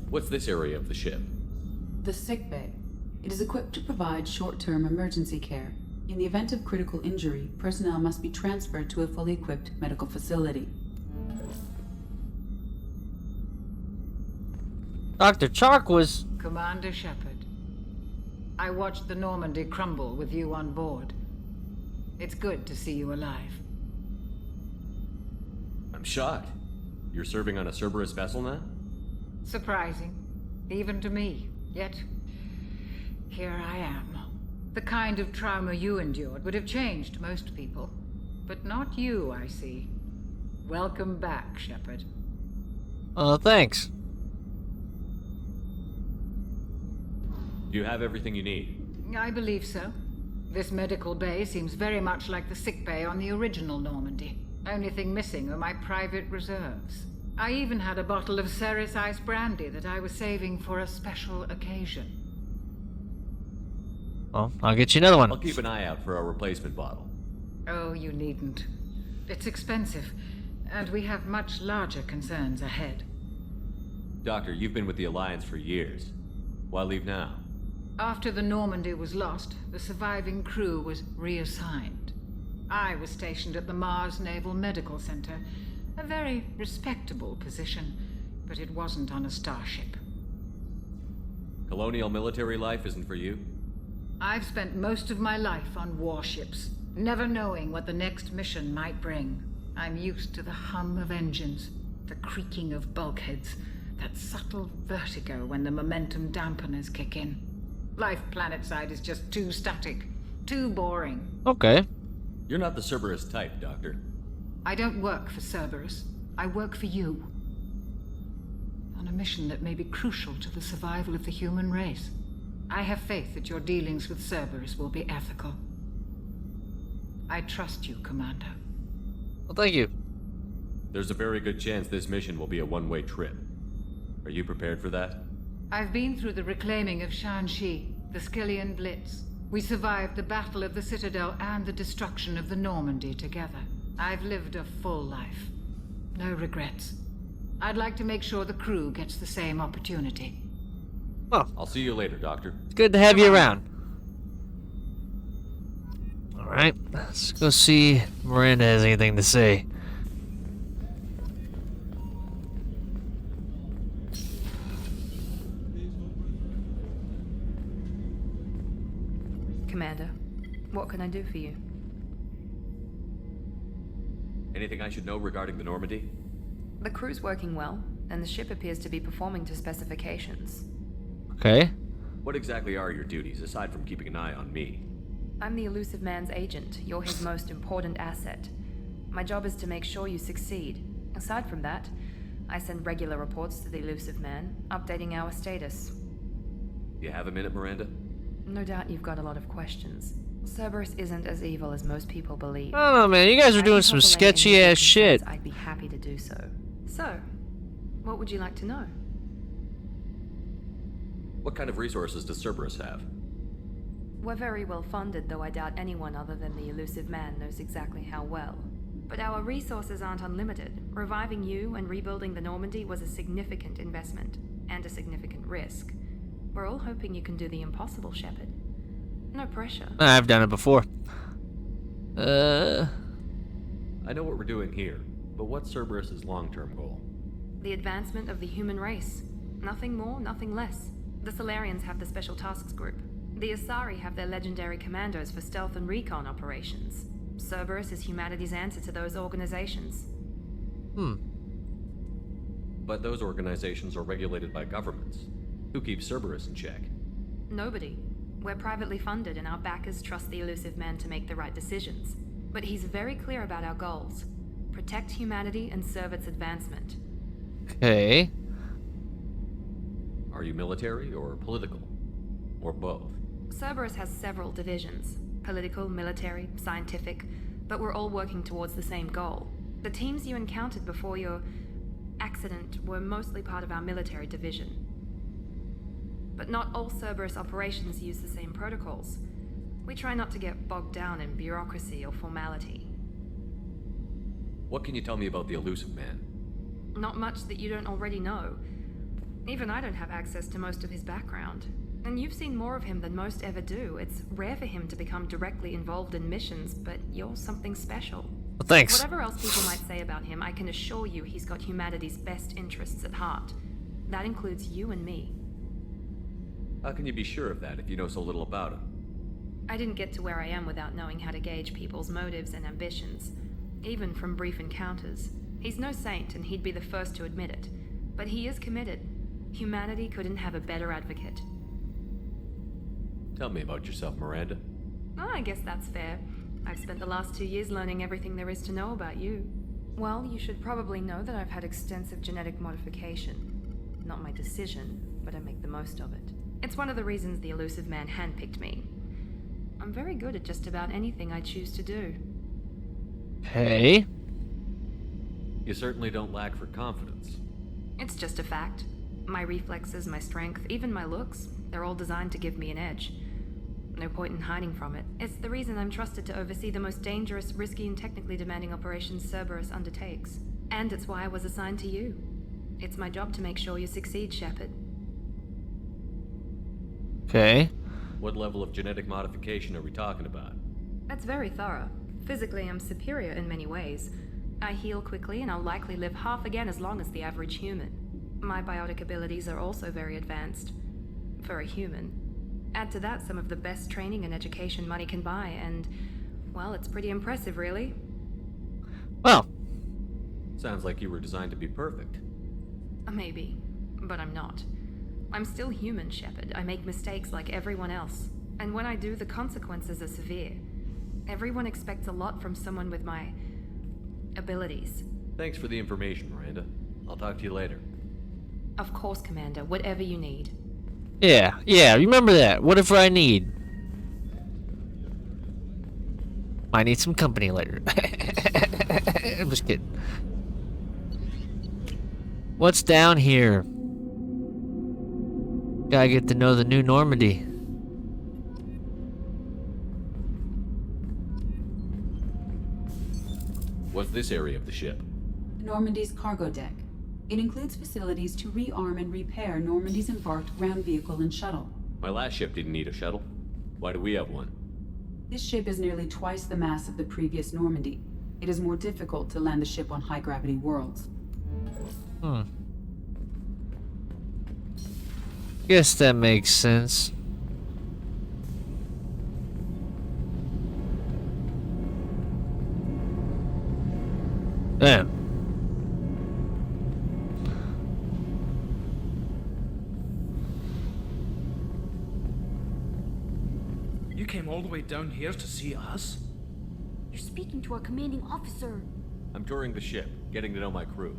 What's this area of the ship? The sick bay. It is equipped to provide short-term emergency care. In the event of critical injury, personnel must be transferred to a fully equipped medical facility. Dr. Chalk was... Commander Shepard, I watched the Normandy crumble with you on board. It's good to see you alive. I'm shocked. You're serving on a Cerberus vessel now? Surprising, even to me. Yet, here I am. The kind of trauma you endured would have changed most people. But not you, I see. Welcome back, Shepard. Thanks. Do you have everything you need? I believe so. This medical bay seems very much like the sick bay on the original Normandy. Only thing missing are my private reserves. I even had a bottle of Ceres Ice brandy that I was saving for a special occasion. Well, I'll get you another one. I'll keep an eye out for a replacement bottle. Oh, you needn't. It's expensive, and we have much larger concerns ahead. Doctor, you've been with the Alliance for years. Why leave now? After the Normandy was lost, the surviving crew was reassigned. I was stationed at the Mars Naval Medical Center, a very respectable position, but it wasn't on a starship. Colonial military life isn't for you? I've spent most of my life on warships, never knowing what the next mission might bring. I'm used to the hum of engines, the creaking of bulkheads, that subtle vertigo when the momentum dampeners kick in. Life planetside is just too static, too boring. Okay. You're not the Cerberus type, Doctor. I don't work for Cerberus. I work for you. On a mission that may be crucial to the survival of the human race. I have faith that your dealings with Cerberus will be ethical. I trust you, Commander. Well, thank you. There's a very good chance this mission will be a one-way trip. Are you prepared for that? I've been through the reclaiming of Shanxi, the Skillian Blitz. We survived the Battle of the Citadel and the destruction of the Normandy together. I've lived a full life. No regrets. I'd like to make sure the crew gets the same opportunity. Well, I'll see you later, Doctor. It's good to have you around. Alright, let's go see if Miranda has anything to say. Commander, what can I do for you? Anything I should know regarding the Normandy? The crew's working well, and the ship appears to be performing to specifications. Okay. What exactly are your duties, aside from keeping an eye on me? I'm the Elusive Man's agent. You're his most important asset. My job is to make sure you succeed. Aside from that, I send regular reports to the Elusive Man, updating our status. You have a minute, Miranda? No doubt you've got a lot of questions. Cerberus isn't as evil as most people believe. I don't know, man. You guys are doing some sketchy ass shit. I'd be happy to do so. So, what would you like to know? What kind of resources does Cerberus have? We're very well funded, though I doubt anyone other than the Elusive Man knows exactly how well. But our resources aren't unlimited. Reviving you and rebuilding the Normandy was a significant investment, and a significant risk. We're all hoping you can do the impossible, Shepard. No pressure. I've done it before. I know what we're doing here, but what's Cerberus's long-term goal? The advancement of the human race. Nothing more, nothing less. The Solarians have the Special Tasks Group. The Asari have their legendary commandos for stealth and recon operations. Cerberus is humanity's answer to those organizations. But those organizations are regulated by governments. Who keeps Cerberus in check? Nobody. We're privately funded and our backers trust the Elusive Man to make the right decisions. But he's very clear about our goals. Protect humanity and serve its advancement. Okay. Are you military or political? Or both? Cerberus has several divisions. Political, military, scientific. But we're all working towards the same goal. The teams you encountered before your accident were mostly part of our military division. But not all Cerberus operations use the same protocols. We try not to get bogged down in bureaucracy or formality. What can you tell me about the Elusive Man? Not much that you don't already know. Even I don't have access to most of his background. And you've seen more of him than most ever do. It's rare for him to become directly involved in missions, but you're something special. Well, thanks. Whatever else people might say about him, I can assure you he's got humanity's best interests at heart. That includes you and me. How can you be sure of that if you know so little about him? I didn't get to where I am without knowing how to gauge people's motives and ambitions, even from brief encounters. He's no saint, and he'd be the first to admit it. But he is committed. Humanity couldn't have a better advocate. Tell me about yourself, Miranda. Oh, I guess that's fair. I've spent the last 2 years learning everything there is to know about you. Well, you should probably know that I've had extensive genetic modification. Not my decision, but I make the most of it. It's one of the reasons the elusive man handpicked me. I'm very good at just about anything I choose to do. Hey. You certainly don't lack for confidence. It's just a fact. My reflexes, my strength, even my looks, they're all designed to give me an edge. No point in hiding from it. It's the reason I'm trusted to oversee the most dangerous, risky, and technically demanding operations Cerberus undertakes. And it's why I was assigned to you. It's my job to make sure you succeed, Shepard. Okay. What level of genetic modification are we talking about? That's very thorough. Physically, I'm superior in many ways. I heal quickly, and I'll likely live half again as long as the average human. My biotic abilities are also very advanced. For a human. Add to that some of the best training and education money can buy, and, well, it's pretty impressive, really. Well. Sounds like you were designed to be perfect. Maybe, but I'm not. I'm still human, Shepard. I make mistakes like everyone else. And when I do, the consequences are severe. Everyone expects a lot from someone with my abilities. Thanks for the information, Miranda. I'll talk to you later. Of course, Commander. Whatever you need. Yeah, remember that. Whatever I need. I need some company later. I'm just kidding. What's down here? Gotta get to know the new Normandy. What's this area of the ship? Normandy's cargo deck. It includes facilities to rearm and repair Normandy's embarked ground vehicle and shuttle. My last ship didn't need a shuttle. Why do we have one? This ship is nearly twice the mass of the previous Normandy. It is more difficult to land the ship on high-gravity worlds. Guess that makes sense. Damn. You came all the way down here to see us? You're speaking to our commanding officer. I'm touring the ship, getting to know my crew.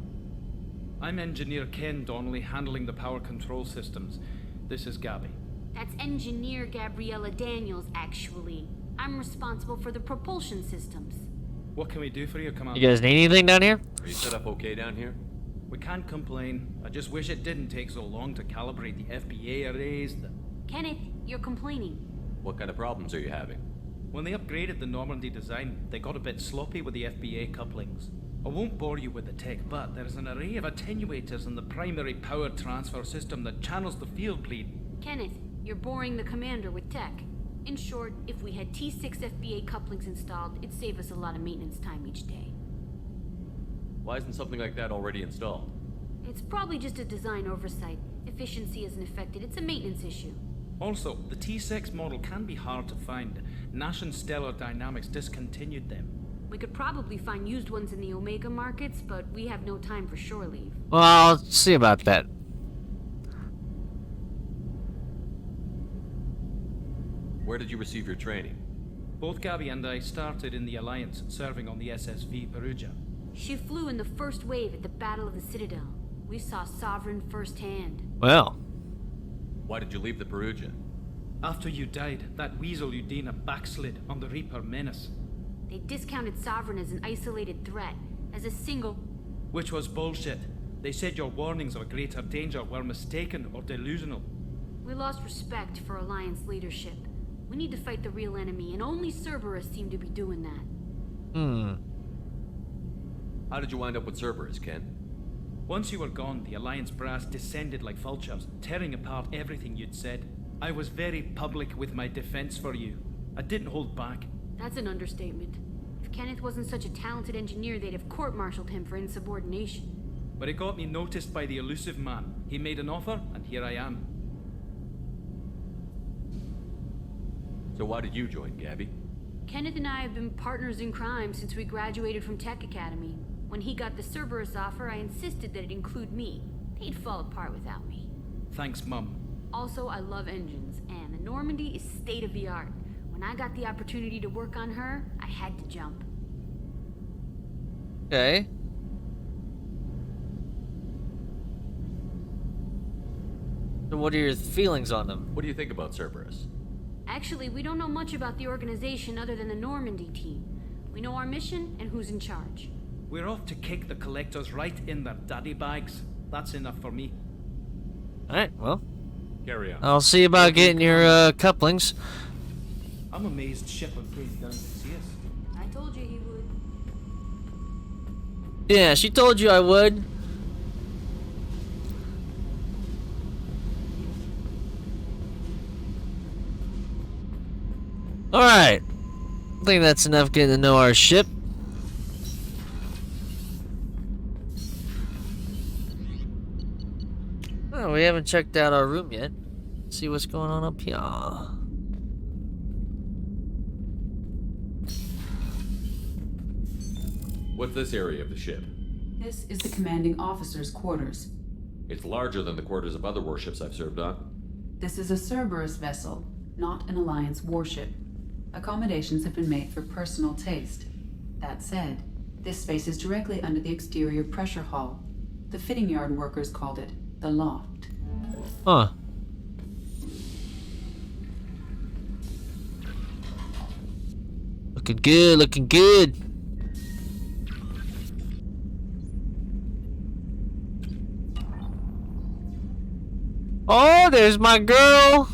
I'm Engineer Ken Donnelly, handling the power control systems. This is Gabby. That's Engineer Gabriella Daniels, actually. I'm responsible for the propulsion systems. What can we do for you, Commander? You guys need anything down here? Are you set up okay down here? We can't complain. I just wish it didn't take so long to calibrate the FBA arrays. Kenneth, you're complaining. What kind of problems are you having? When they upgraded the Normandy design, they got a bit sloppy with the FBA couplings. I won't bore you with the tech, but there is an array of attenuators in the primary power transfer system that channels the field bleed. Kenneth, you're boring the commander with tech. In short, if we had T6 FBA couplings installed, it'd save us a lot of maintenance time each day. Why isn't something like that already installed? It's probably just a design oversight. Efficiency isn't affected, it's a maintenance issue. Also, the T6 model can be hard to find. Nash and Stellar Dynamics discontinued them. We could probably find used ones in the Omega markets, but we have no time for shore leave. Well, I'll see about that. Where did you receive your training? Both Gabby and I started in the Alliance, serving on the SSV Perugia. She flew in the first wave at the Battle of the Citadel. We saw Sovereign firsthand. Well. Why did you leave the Perugia? After you died, that weasel Udina backslid on the Reaper Menace. They discounted Sovereign as an isolated threat, as a single... Which was bullshit. They said your warnings of a greater danger were mistaken or delusional. We lost respect for Alliance leadership. We need to fight the real enemy, and only Cerberus seem to be doing that. How did you wind up with Cerberus, Ken? Once you were gone, the Alliance brass descended like vultures, tearing apart everything you'd said. I was very public with my defense for you. I didn't hold back. That's an understatement. If Kenneth wasn't such a talented engineer, they'd have court-martialed him for insubordination. But it got me noticed by the elusive man. He made an offer, and here I am. So why did you join, Gabby? Kenneth and I have been partners in crime since we graduated from Tech Academy. When he got the Cerberus offer, I insisted that it include me. They'd fall apart without me. Thanks, Mum. Also, I love engines, and the Normandy is state-of-the-art. When I got the opportunity to work on her, I had to jump. Okay. So what are your feelings on them? What do you think about Cerberus? Actually, we don't know much about the organization other than the Normandy team. We know our mission and who's in charge. We're off to kick the collectors right in their daddy bags. That's enough for me. Alright, well. Carry on. I'll see about getting your couplings. I'm amazed Shepard came down to see us. I told you he would. Yeah, she told you I would. Alright. I think that's enough getting to know our ship. Oh, we haven't checked out our room yet. Let's see what's going on up here. What's this area of the ship? This is the commanding officer's quarters. It's larger than the quarters of other warships I've served on. This is a Cerberus vessel, not an Alliance warship. Accommodations have been made for personal taste. That said, this space is directly under the exterior pressure hull. The fitting yard workers called it the loft. Huh. Looking good, looking good. Oh, there's my girl.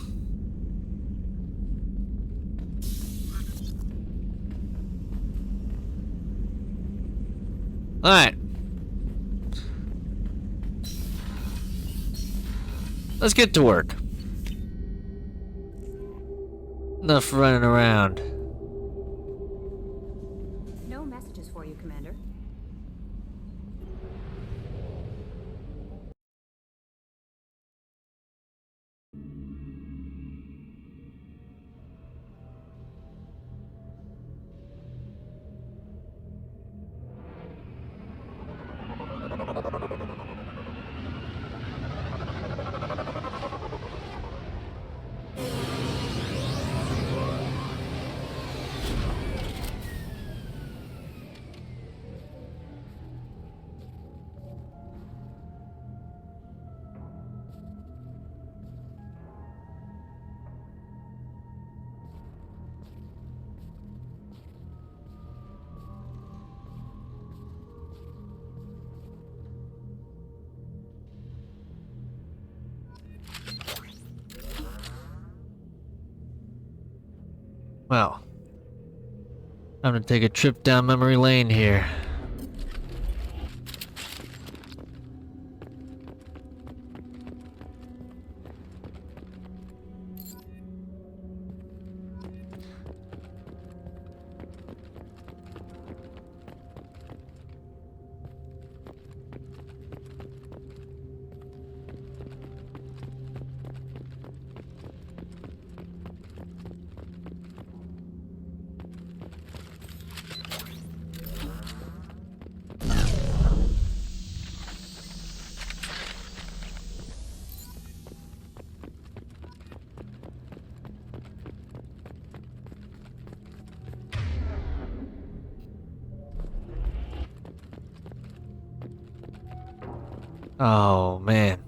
All right. Let's get to work. Enough running around. No messages for you, Commander. Well, time to take a trip down memory lane here. Oh, man.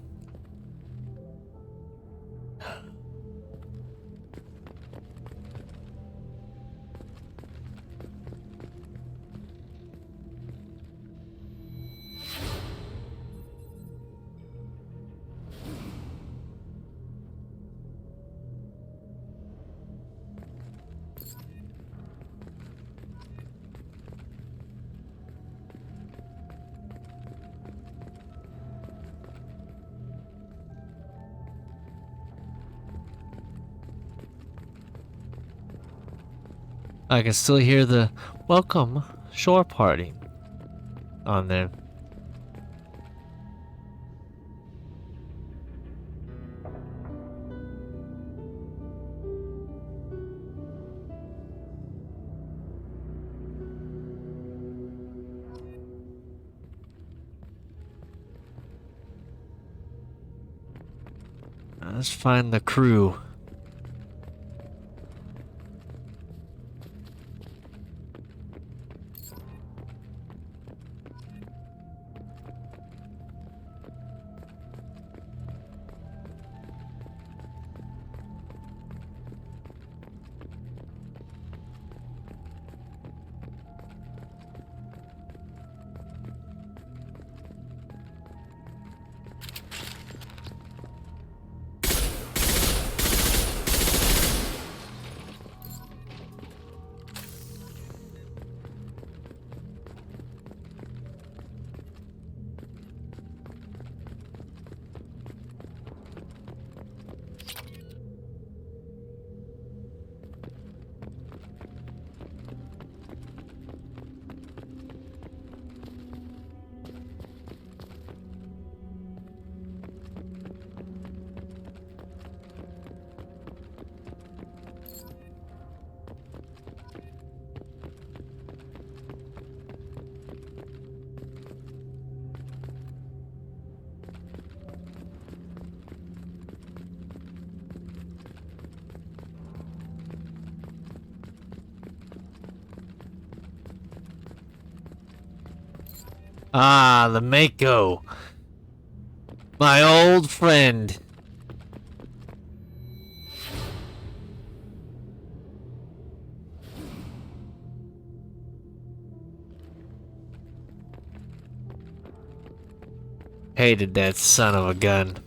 I can still hear the welcome shore party on there. Let's find the crew. Ah, the Mako. My old friend. Hated that son of a gun.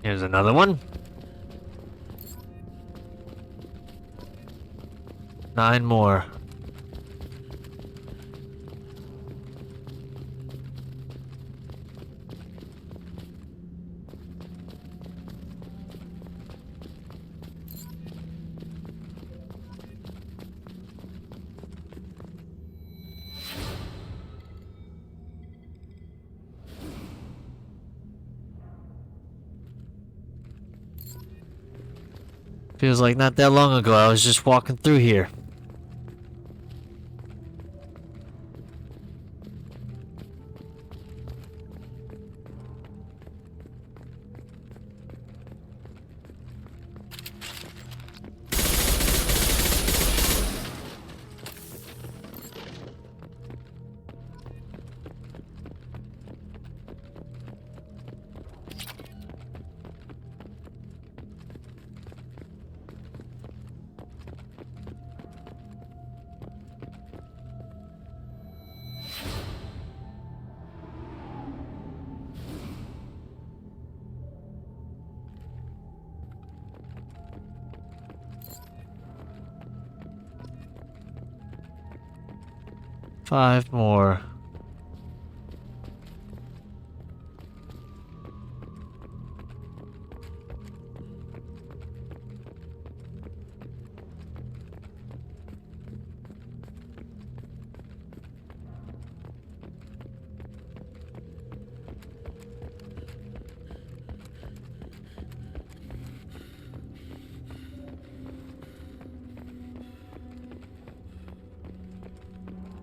Here's another one. 9 more. Feels like not that long ago I was just walking through here. Five more.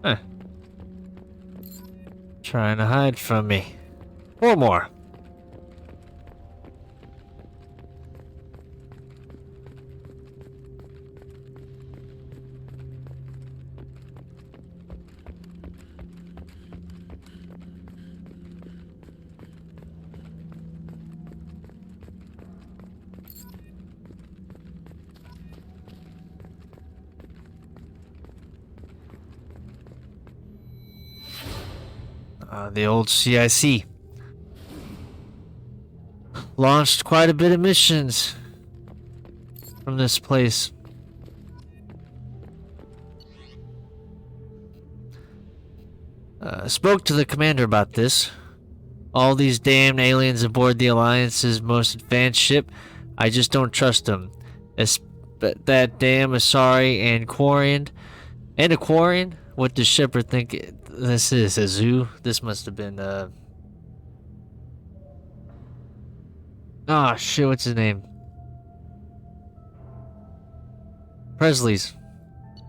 Huh. Trying to hide from me. 4 more. The old CIC launched quite a bit of missions from this place. Spoke to the commander about this. All these damned aliens aboard the Alliance's most advanced ship, I just don't trust them. That damn Asari and Quarian. And a Quarian? What does Shepard think this is? A zoo? This must have been, oh shit, what's his name? Presley's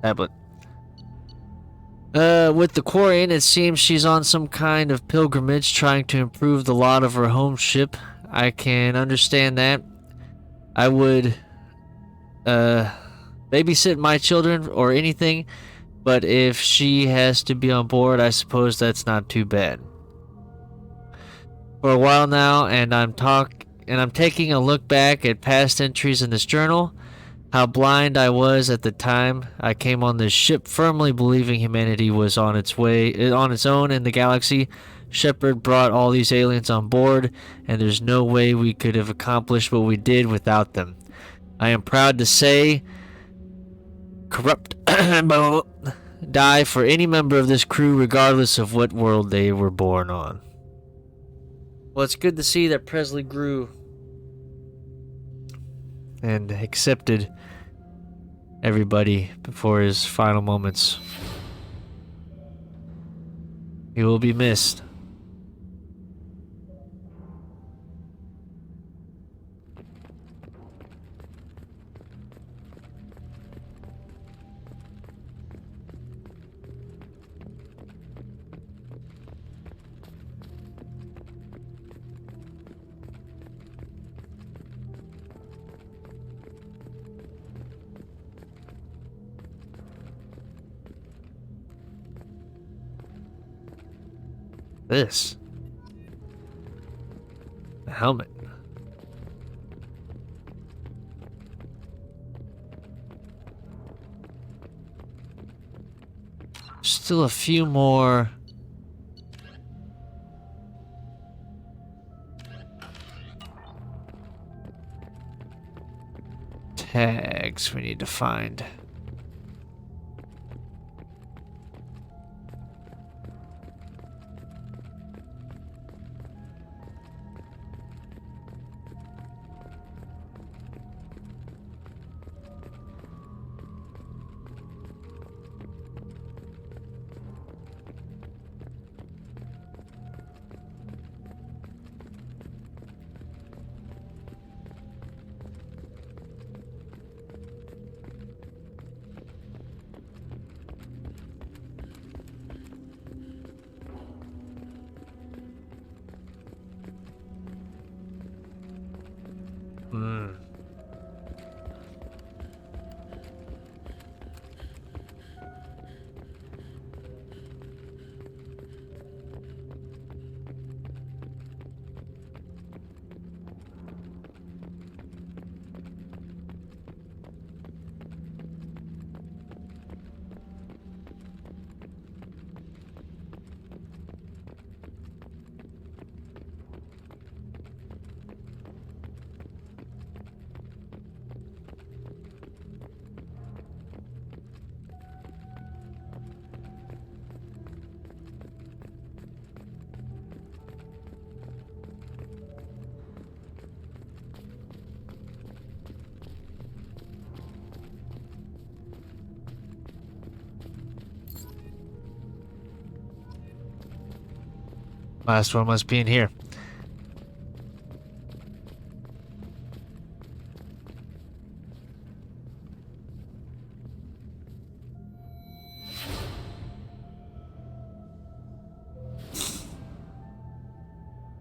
tablet. With the Quarian, it seems she's on some kind of pilgrimage trying to improve the lot of her home ship. I can understand that. I would, babysit my children or anything, but if she has to be on board, I suppose that's not too bad. For a while now, and I'm taking a look back at past entries in this journal. How blind I was at the time I came on this ship, firmly believing humanity was on its own in the galaxy. Shepard brought all these aliens on board, and there's no way we could have accomplished what we did without them. I am proud to say, corrupt die for any member of this crew, regardless of what world they were born on. Well, it's good to see that Presley grew and accepted everybody before his final moments. He will be missed. This. The helmet. Still a few more tags we need to find. Last one must be in here.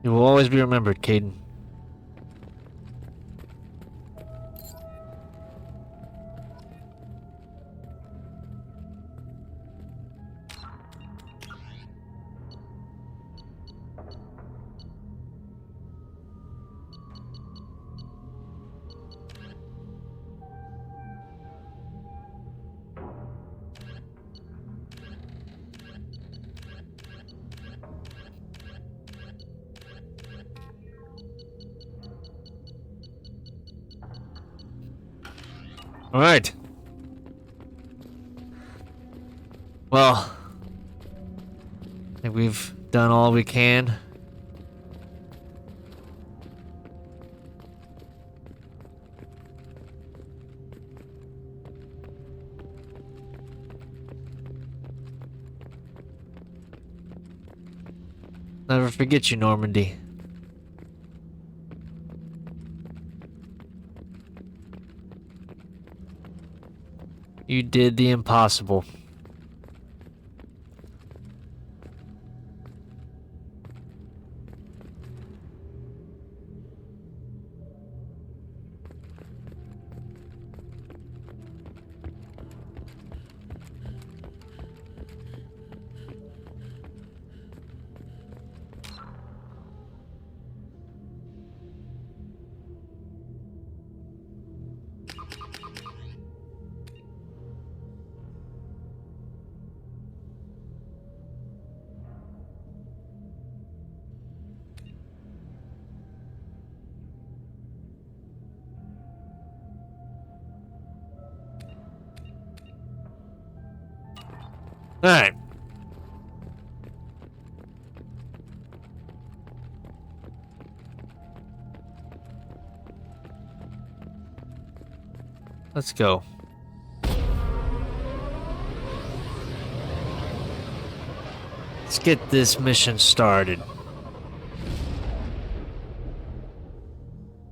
You will always be remembered, Caden. All right. Well, I think we've done all we can. Never forget you, Normandy. You did the impossible. All right. Let's go. Let's get this mission started.